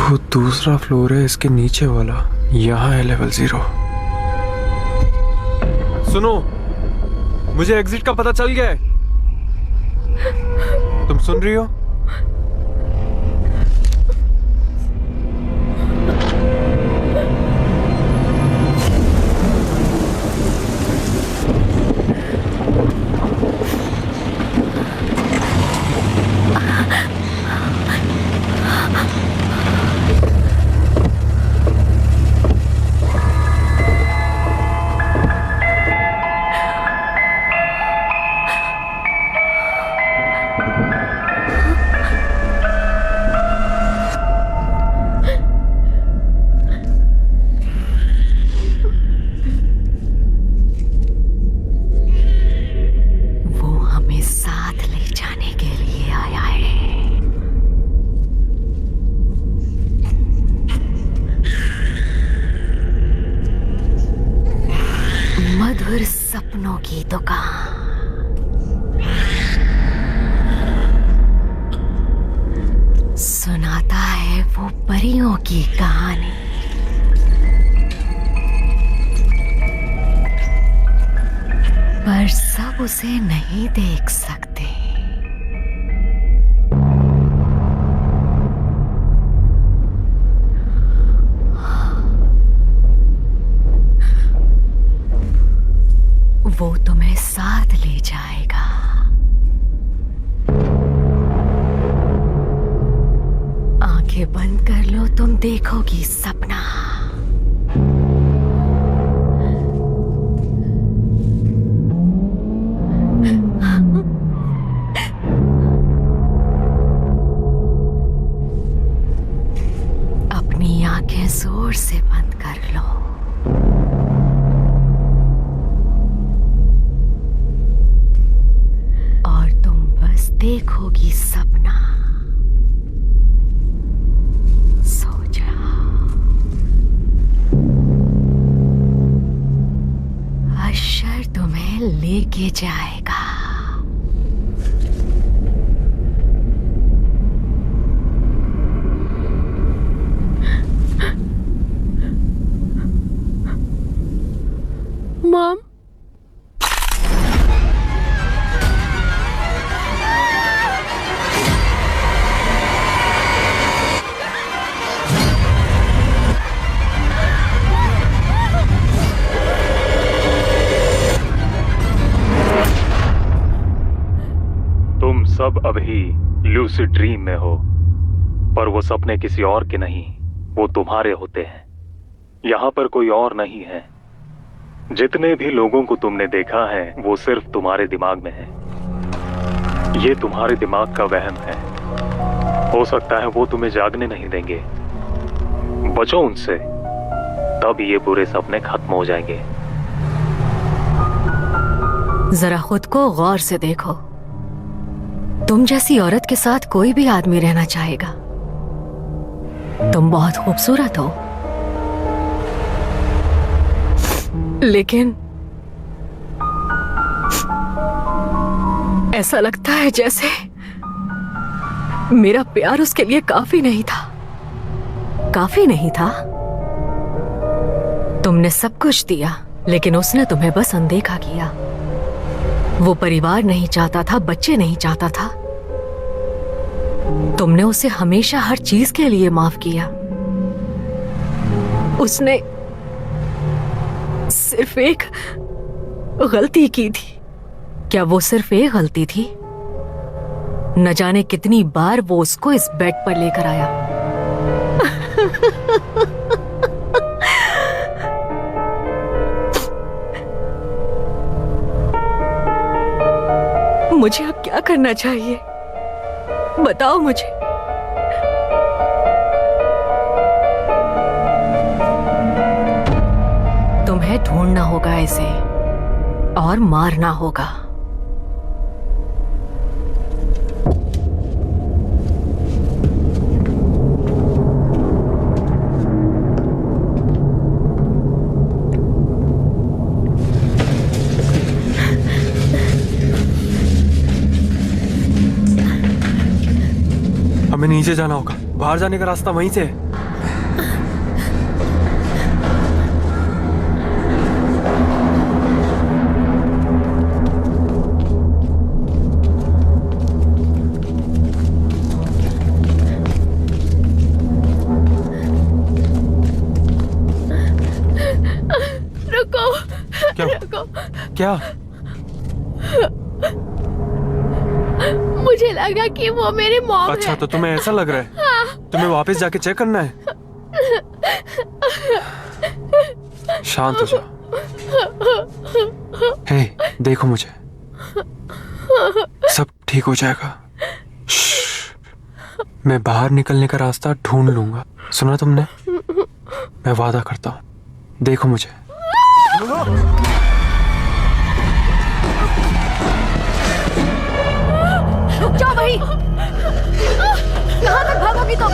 वो दूसरा फ्लोर है, इसके नीचे वाला। यहाँ है लेवल 0। सुनो, मुझे एग्जिट का पता चल गया है। तुम सुन रही हो? मधुर सपनों की दुकान। सुनाता है वो परी परियों की कहानी। पर सब उसे नहीं देख सकते। वो तुम्हें साथ ले जाएगा। आंखें बंद कर लो, तुम देखोगी सपना। अपनी आंखें जोर से बंद कर लो। और तुम बस देखोगी सपना। सो जाओ। अशर तुम्हें लेके जाएगा। मॉम, तुम सब अभी लूसिड ड्रीम में हो, पर वो सपने किसी और के नहीं, वो तुम्हारे होते हैं। यहाँ पर कोई और नहीं है। जितने भी लोगों को तुमने देखा है वो सिर्फ तुम्हारे दिमाग में है। ये तुम्हारे दिमाग का वहम है। हो सकता है वो तुम्हें जागने नहीं देंगे। बचो उनसे, तब ये बुरे सपने खत्म हो जाएंगे। जरा खुद को गौर से देखो। तुम जैसी औरत के साथ कोई भी आदमी रहना चाहेगा। तुम बहुत खूबसूरत हो, लेकिन ऐसा लगता है जैसे मेरा प्यार उसके लिए काफी नहीं था। काफी नहीं था। तुमने सब कुछ दिया, लेकिन उसने तुम्हें बस अनदेखा किया। वो परिवार नहीं चाहता था, बच्चे नहीं चाहता था। तुमने उसे हमेशा हर चीज के लिए माफ किया। उसने सिर्फ एक गलती की थी। क्या वो सिर्फ एक गलती थी? न जाने कितनी बार वो उसको इस बेड पर लेकर आया। मुझे अब क्या करना चाहिए? बताओ मुझे। तुम्हें ढूंढना होगा इसे और मारना होगा। हमें नीचे जाना होगा। बाहर जाने का रास्ता वहीं से है। क्या? मुझे लगा कि वो मेरी मॉम अच्छा, है। तो तुम्हें ऐसा लग रहा है? तुम्हें वापस जाके चेक करना है? शांत हो जाओ। हे, देखो मुझे। सब ठीक हो जाएगा। मैं बाहर निकलने का रास्ता ढूंढ लूंगा। सुना तुमने? मैं वादा करता हूं। देखो मुझे। रुक जाओ भाई। कहां तक भागोगी तुम?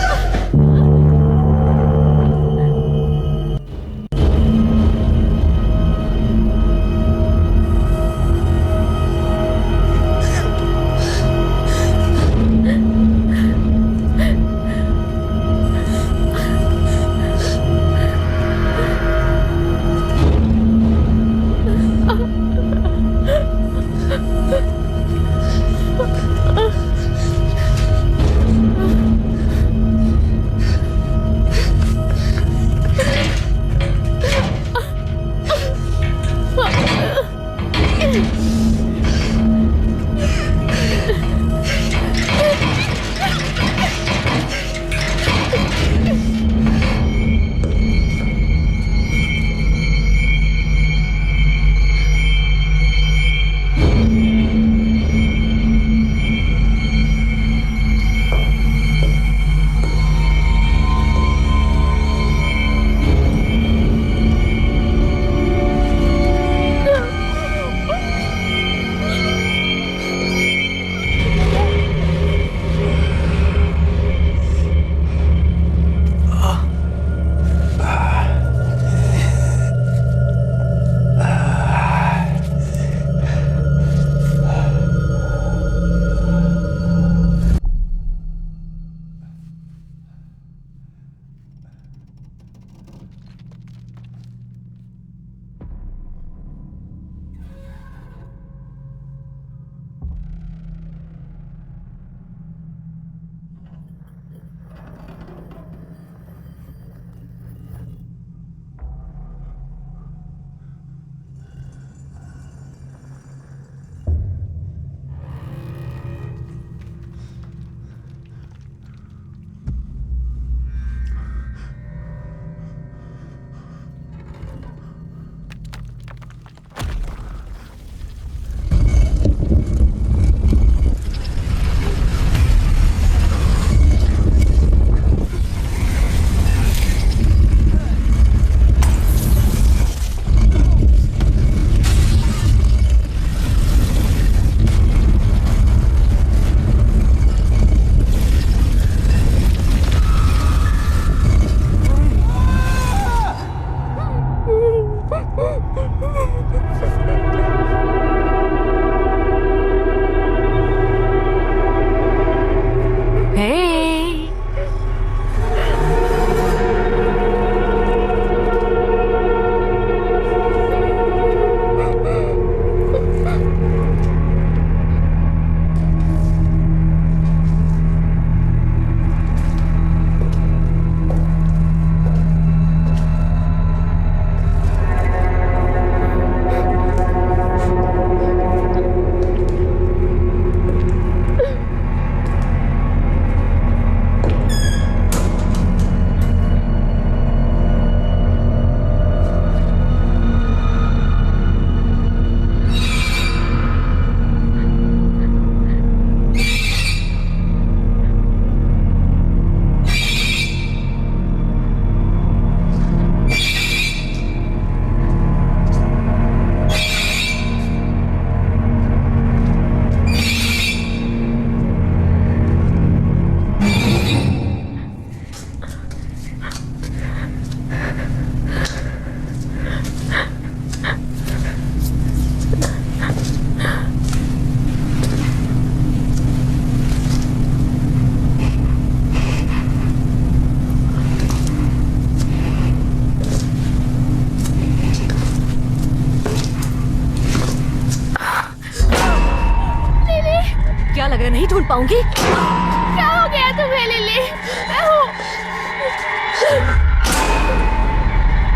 सुन पाऊंगी। क्या हो गया तुम्हें लिली? मैं हूँ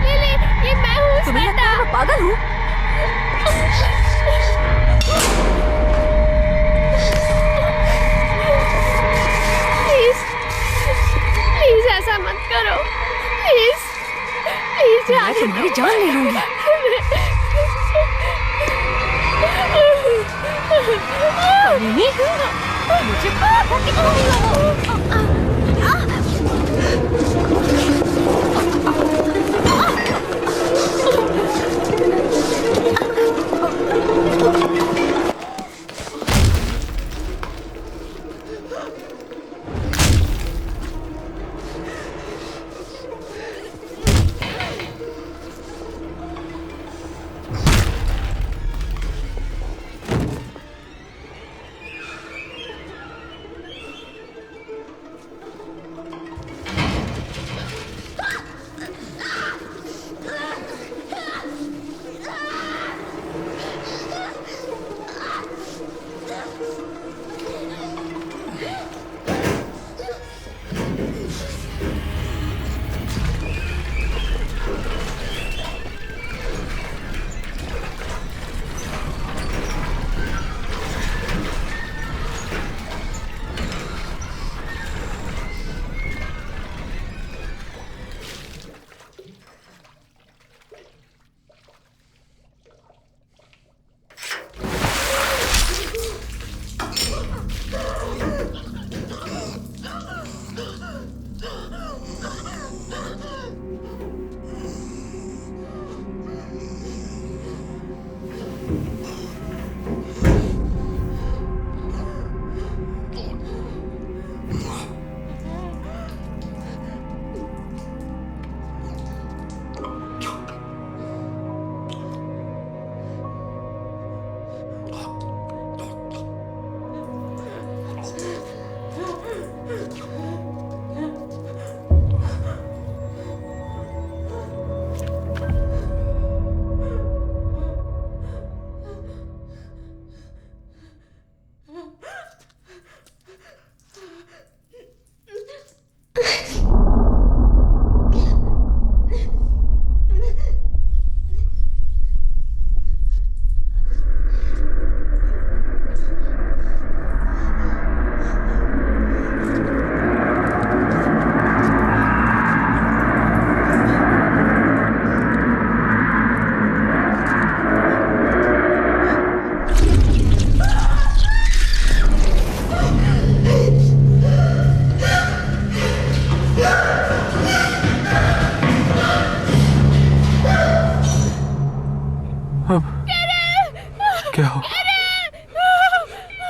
लिली, ये मैं हूँ तुम्हें लगता है मैं पागल हूँ? प्लीज प्लीज ऐसा मत करो, प्लीज प्लीज मैं तुम्हारी जान ले लूंगी। कमीनी, मुझे पता कि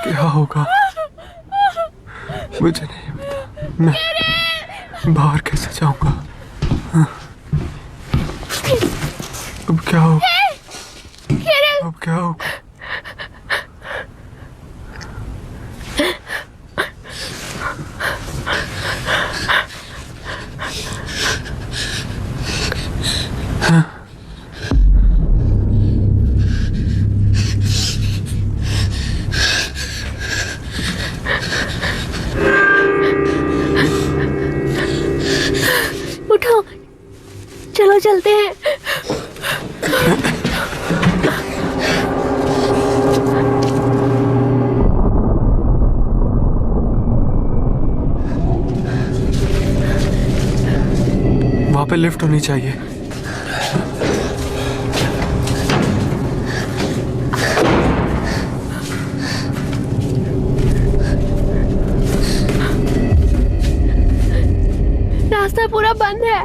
क्या होगा मुझे नहीं पता। मैं बाहर कैसे जाऊंगा? अब क्या होगा? अब क्या होगा? उठो, चलो चलते हैं। वहां पे लिफ्ट होनी चाहिए। रास्ता पूरा बंद है।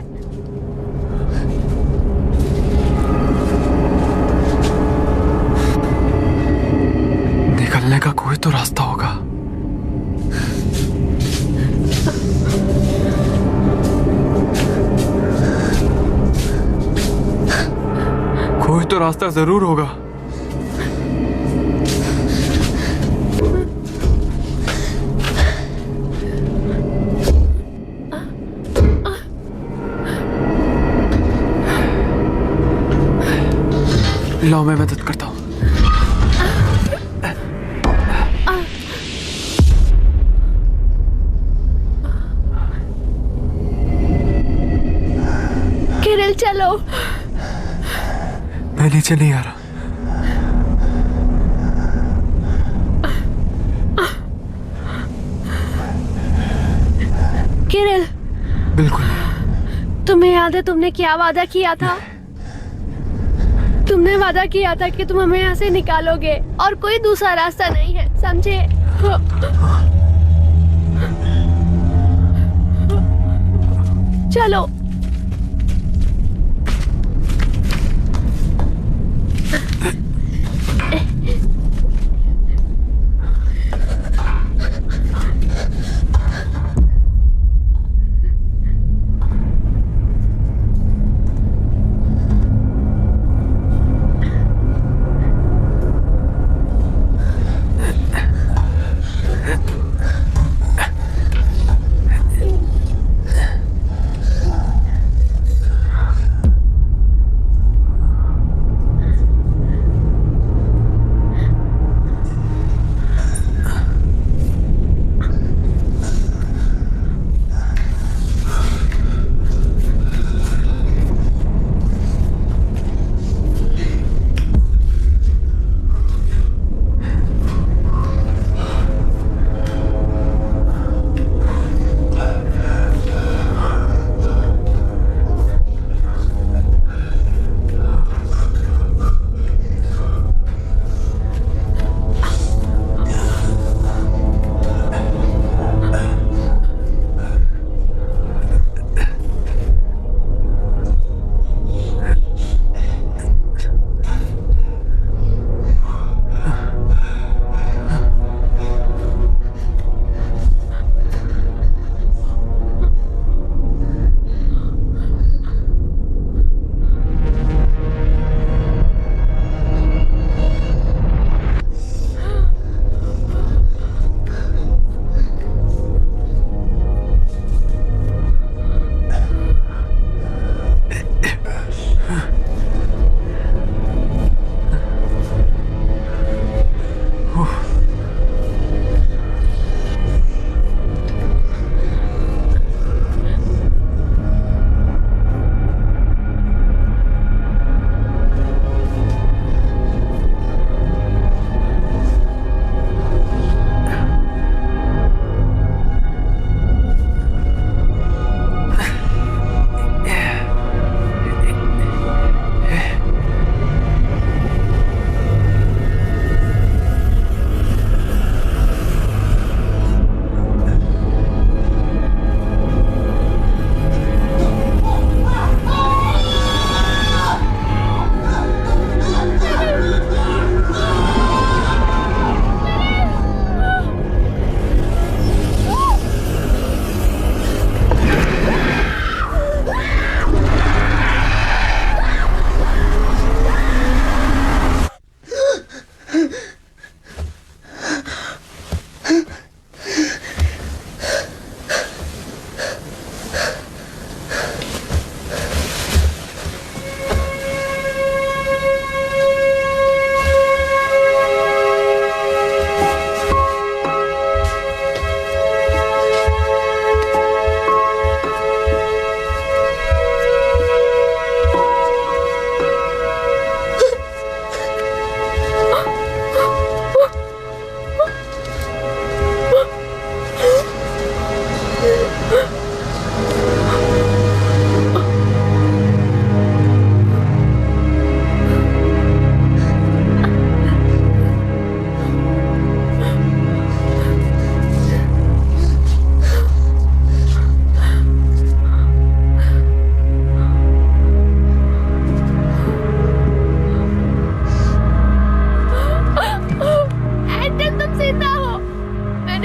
निकलने का कोई तो रास्ता होगा। कोई तो रास्ता जरूर होगा। लाओ मैं मदद करता हूँ। किरिल चलो। मैं नीचे नहीं आ रहा। किरिल, बिल्कुल। तुम्हें याद है तुमने क्या वादा किया था? तुमने वादा किया था कि तुम हमें यहाँ से निकालोगे और कोई दूसरा रास्ता नहीं है, समझे? चलो।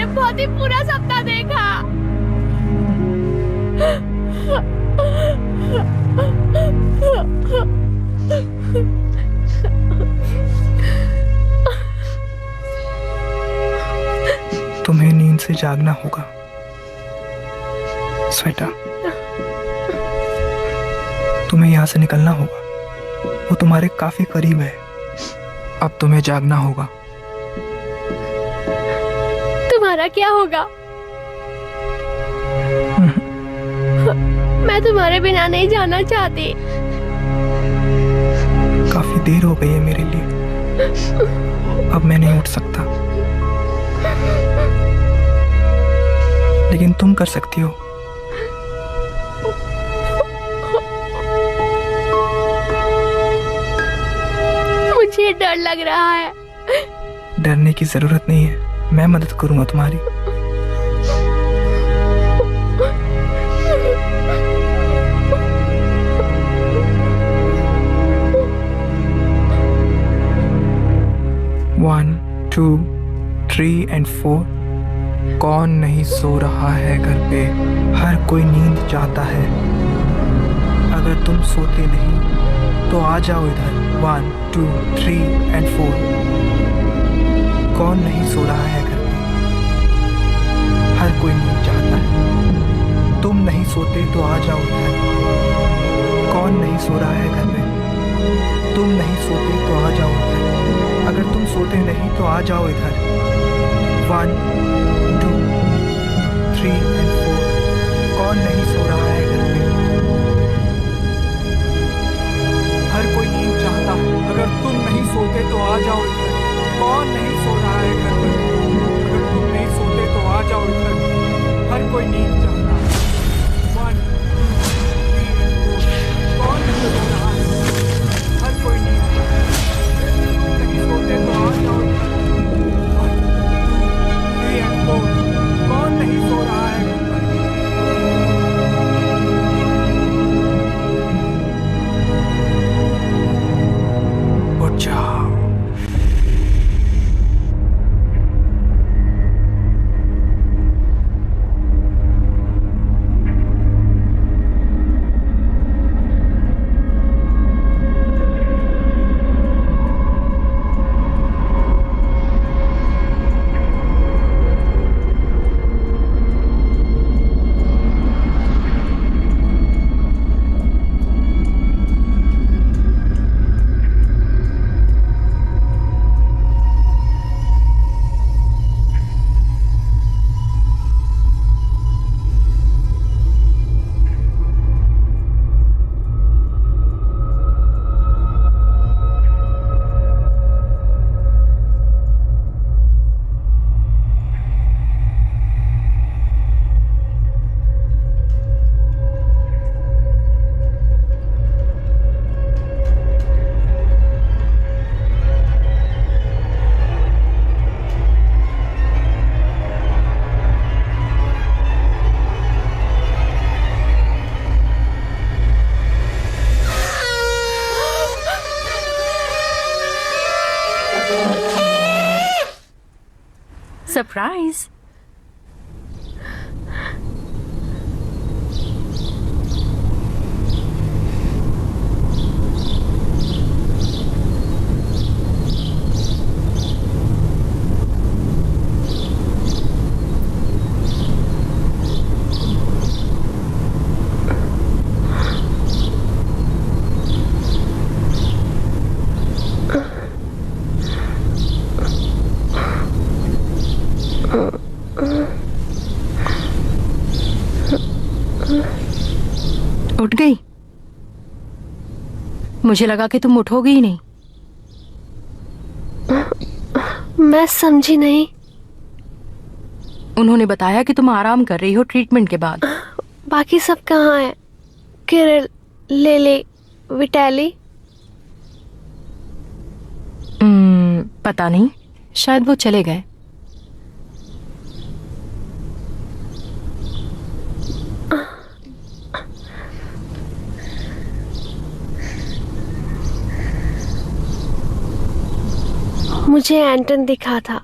बहुत ही पूरा सपना देखा। तुम्हें नींद से जागना होगा स्वेता, तुम्हें यहाँ से निकलना होगा। वो तुम्हारे काफी करीब है। अब तुम्हें जागना होगा। तुम्हारा क्या होगा? मैं तुम्हारे बिना नहीं जाना चाहती। काफी देर हो गई है मेरे लिए, अब मैं नहीं उठ सकता, लेकिन तुम कर सकती हो। मुझे डर लग रहा है। डरने की जरूरत नहीं है, मैं मदद करूंगा तुम्हारी। One, two, 3 and 4। कौन नहीं सो रहा है घर पे, हर कोई नींद चाहता है। अगर तुम सोते नहीं तो आ जाओ इधर। 1, 2, 3 and 4। कौन नहीं सो रहा है घर पे, हर कोई नींद चाहता है। तुम नहीं सोते तो आ जाओ इधर। कौन नहीं सो रहा है घर पे, तुम नहीं सोते तो आ जाओ इधर। अगर तुम सोते नहीं तो आ जाओ इधर। 1, 2, 3 and 4। कौन नहीं सो रहा है घर पे, हर कोई नींद चाहता है। अगर तुम नहीं सोते तो आ जाओ इधर। कौन नहीं सो रहा है घर पे, अगर तुम नहीं सोते तो आ जाओ इधर। हर कोई नींद चाहता है। 1, 2, 3 and 4। कौन नहीं सो रहा है, हर कोई नींद चाहता है। नहीं सोते तो आ जाओ इधर। 1, 2, 3 and 4। कौन नहीं सो रहा है घर पे। उठ जाओ। सरप्राइज। उठ गई? मुझे लगा कि तुम उठोगी ही नहीं। मैं समझी नहीं। उन्होंने बताया कि तुम आराम कर रही हो ट्रीटमेंट के बाद। बाकी सब कहाँ है? Kirill, Lily, Vitaly? पता नहीं, शायद वो चले गए। मुझे एंटन दिखा था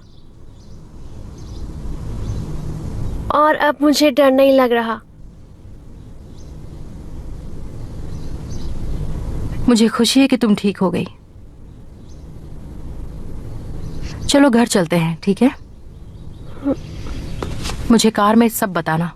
और अब मुझे डर नहीं लग रहा। मुझे खुशी है कि तुम ठीक हो गई। चलो घर चलते हैं, ठीक है? मुझे कार में सब बताना।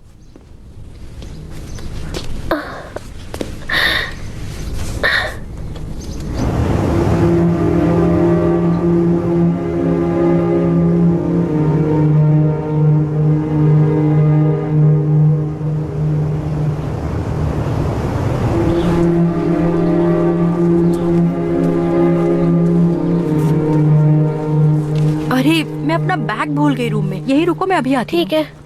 अपना बैग भूल गई रूम में। यही रुको, मैं अभी आती हूँ। ठीक है।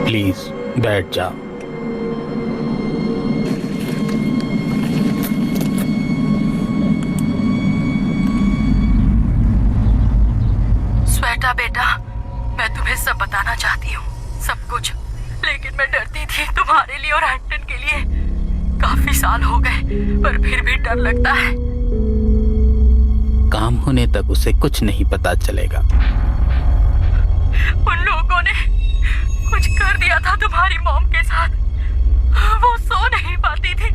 प्लीज बैठ जाओ। स्वेता बेटा, मैं तुम्हें सब बताना चाहती हूँ, सब कुछ, लेकिन मैं डरती थी तुम्हारे लिए और एंटन के लिए। काफी साल हो गए पर फिर भी डर लगता है। काम होने तक उसे कुछ नहीं पता चलेगा। उन लोगों ने कुछ कर दिया था तुम्हारी मॉम के साथ। वो सो नहीं पाती थी।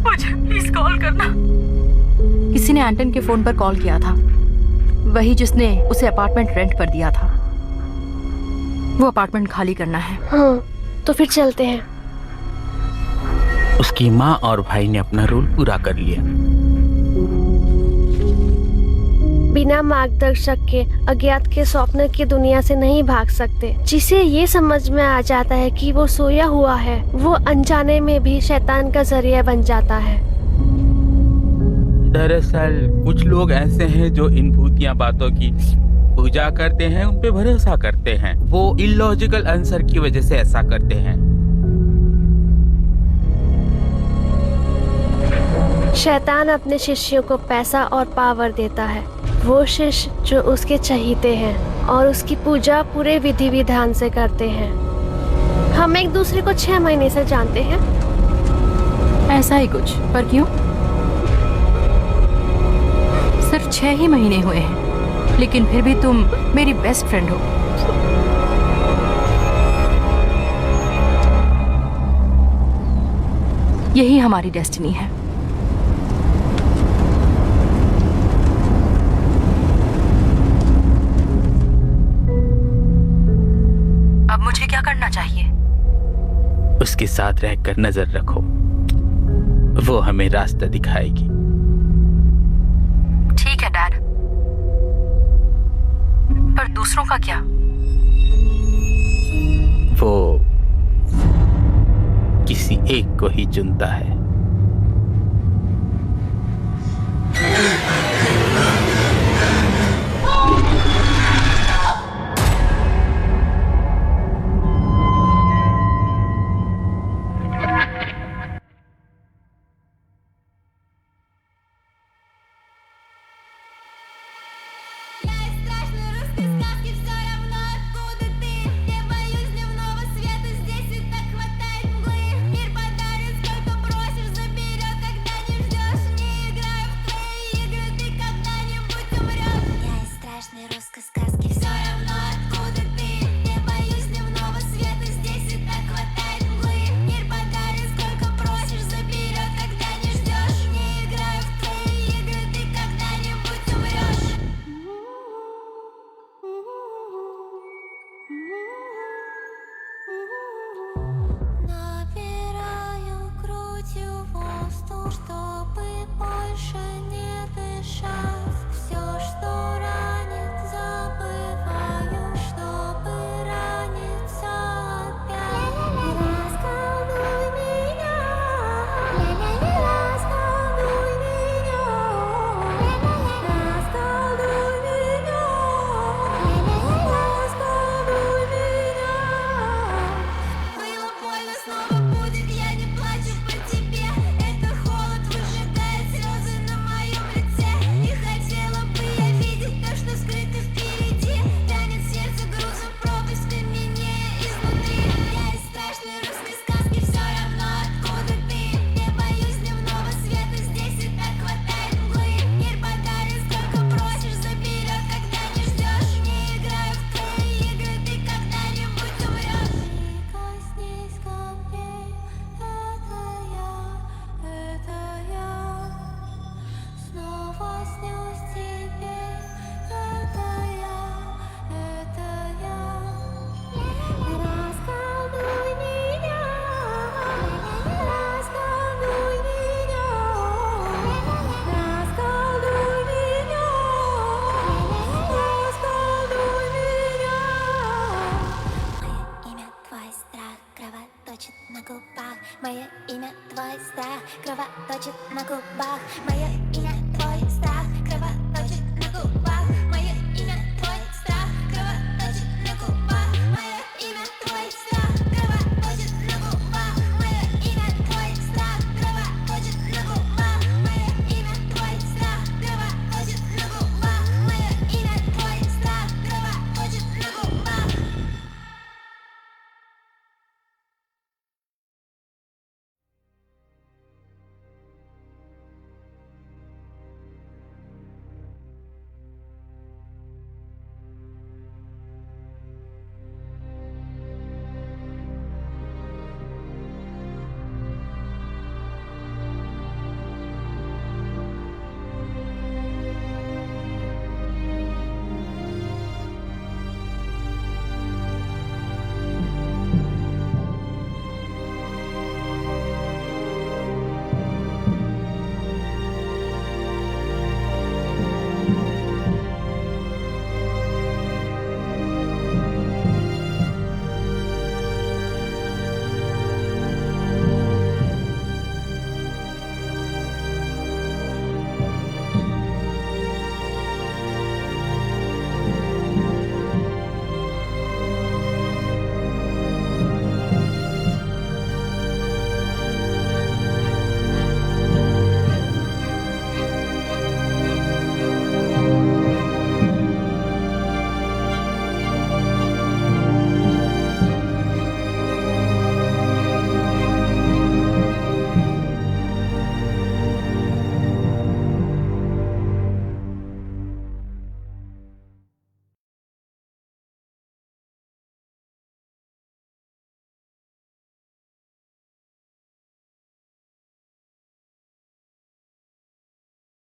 मुझे प्लीज कॉल करना। किसी ने एंटन के फोन पर कॉल किया था, वही जिसने उसे अपार्टमेंट रेंट पर दिया था। वो अपार्टमेंट खाली करना है। हाँ, तो फिर चलते हैं। उसकी माँ और भाई ने अपना रोल पूरा कर लिया। बिना मार्गदर्शक के अज्ञात के स्वप्न की दुनिया से नहीं भाग सकते। जिसे ये समझ में आ जाता है कि वो सोया हुआ है, वो अनजाने में भी शैतान का जरिया बन जाता है। दरअसल कुछ लोग ऐसे हैं जो इन भूतिया बातों की पूजा करते हैं, उन पे भरोसा करते हैं। वो इलॉजिकल आंसर की वजह से ऐसा करते हैं। शैतान अपने शिष्यों को पैसा और पावर देता है। वो शिष्य जो उसके चहीते हैं और उसकी पूजा पूरे विधि विधान से करते हैं। हम एक दूसरे को 6 महीने से जानते हैं। ऐसा ही कुछ, पर क्यों? सिर्फ 6 ही महीने हुए हैं, लेकिन फिर भी तुम मेरी बेस्ट फ्रेंड हो। यही हमारी डेस्टिनी है। अब मुझे क्या करना चाहिए? उसके साथ रहकर नजर रखो, वो हमें रास्ता दिखाएगी। ठीक है डैड, पर दूसरों का क्या? वो किसी एक को ही चुनता है। губах. Мое имя, твой страх, кровоточит на губах. Мое имя,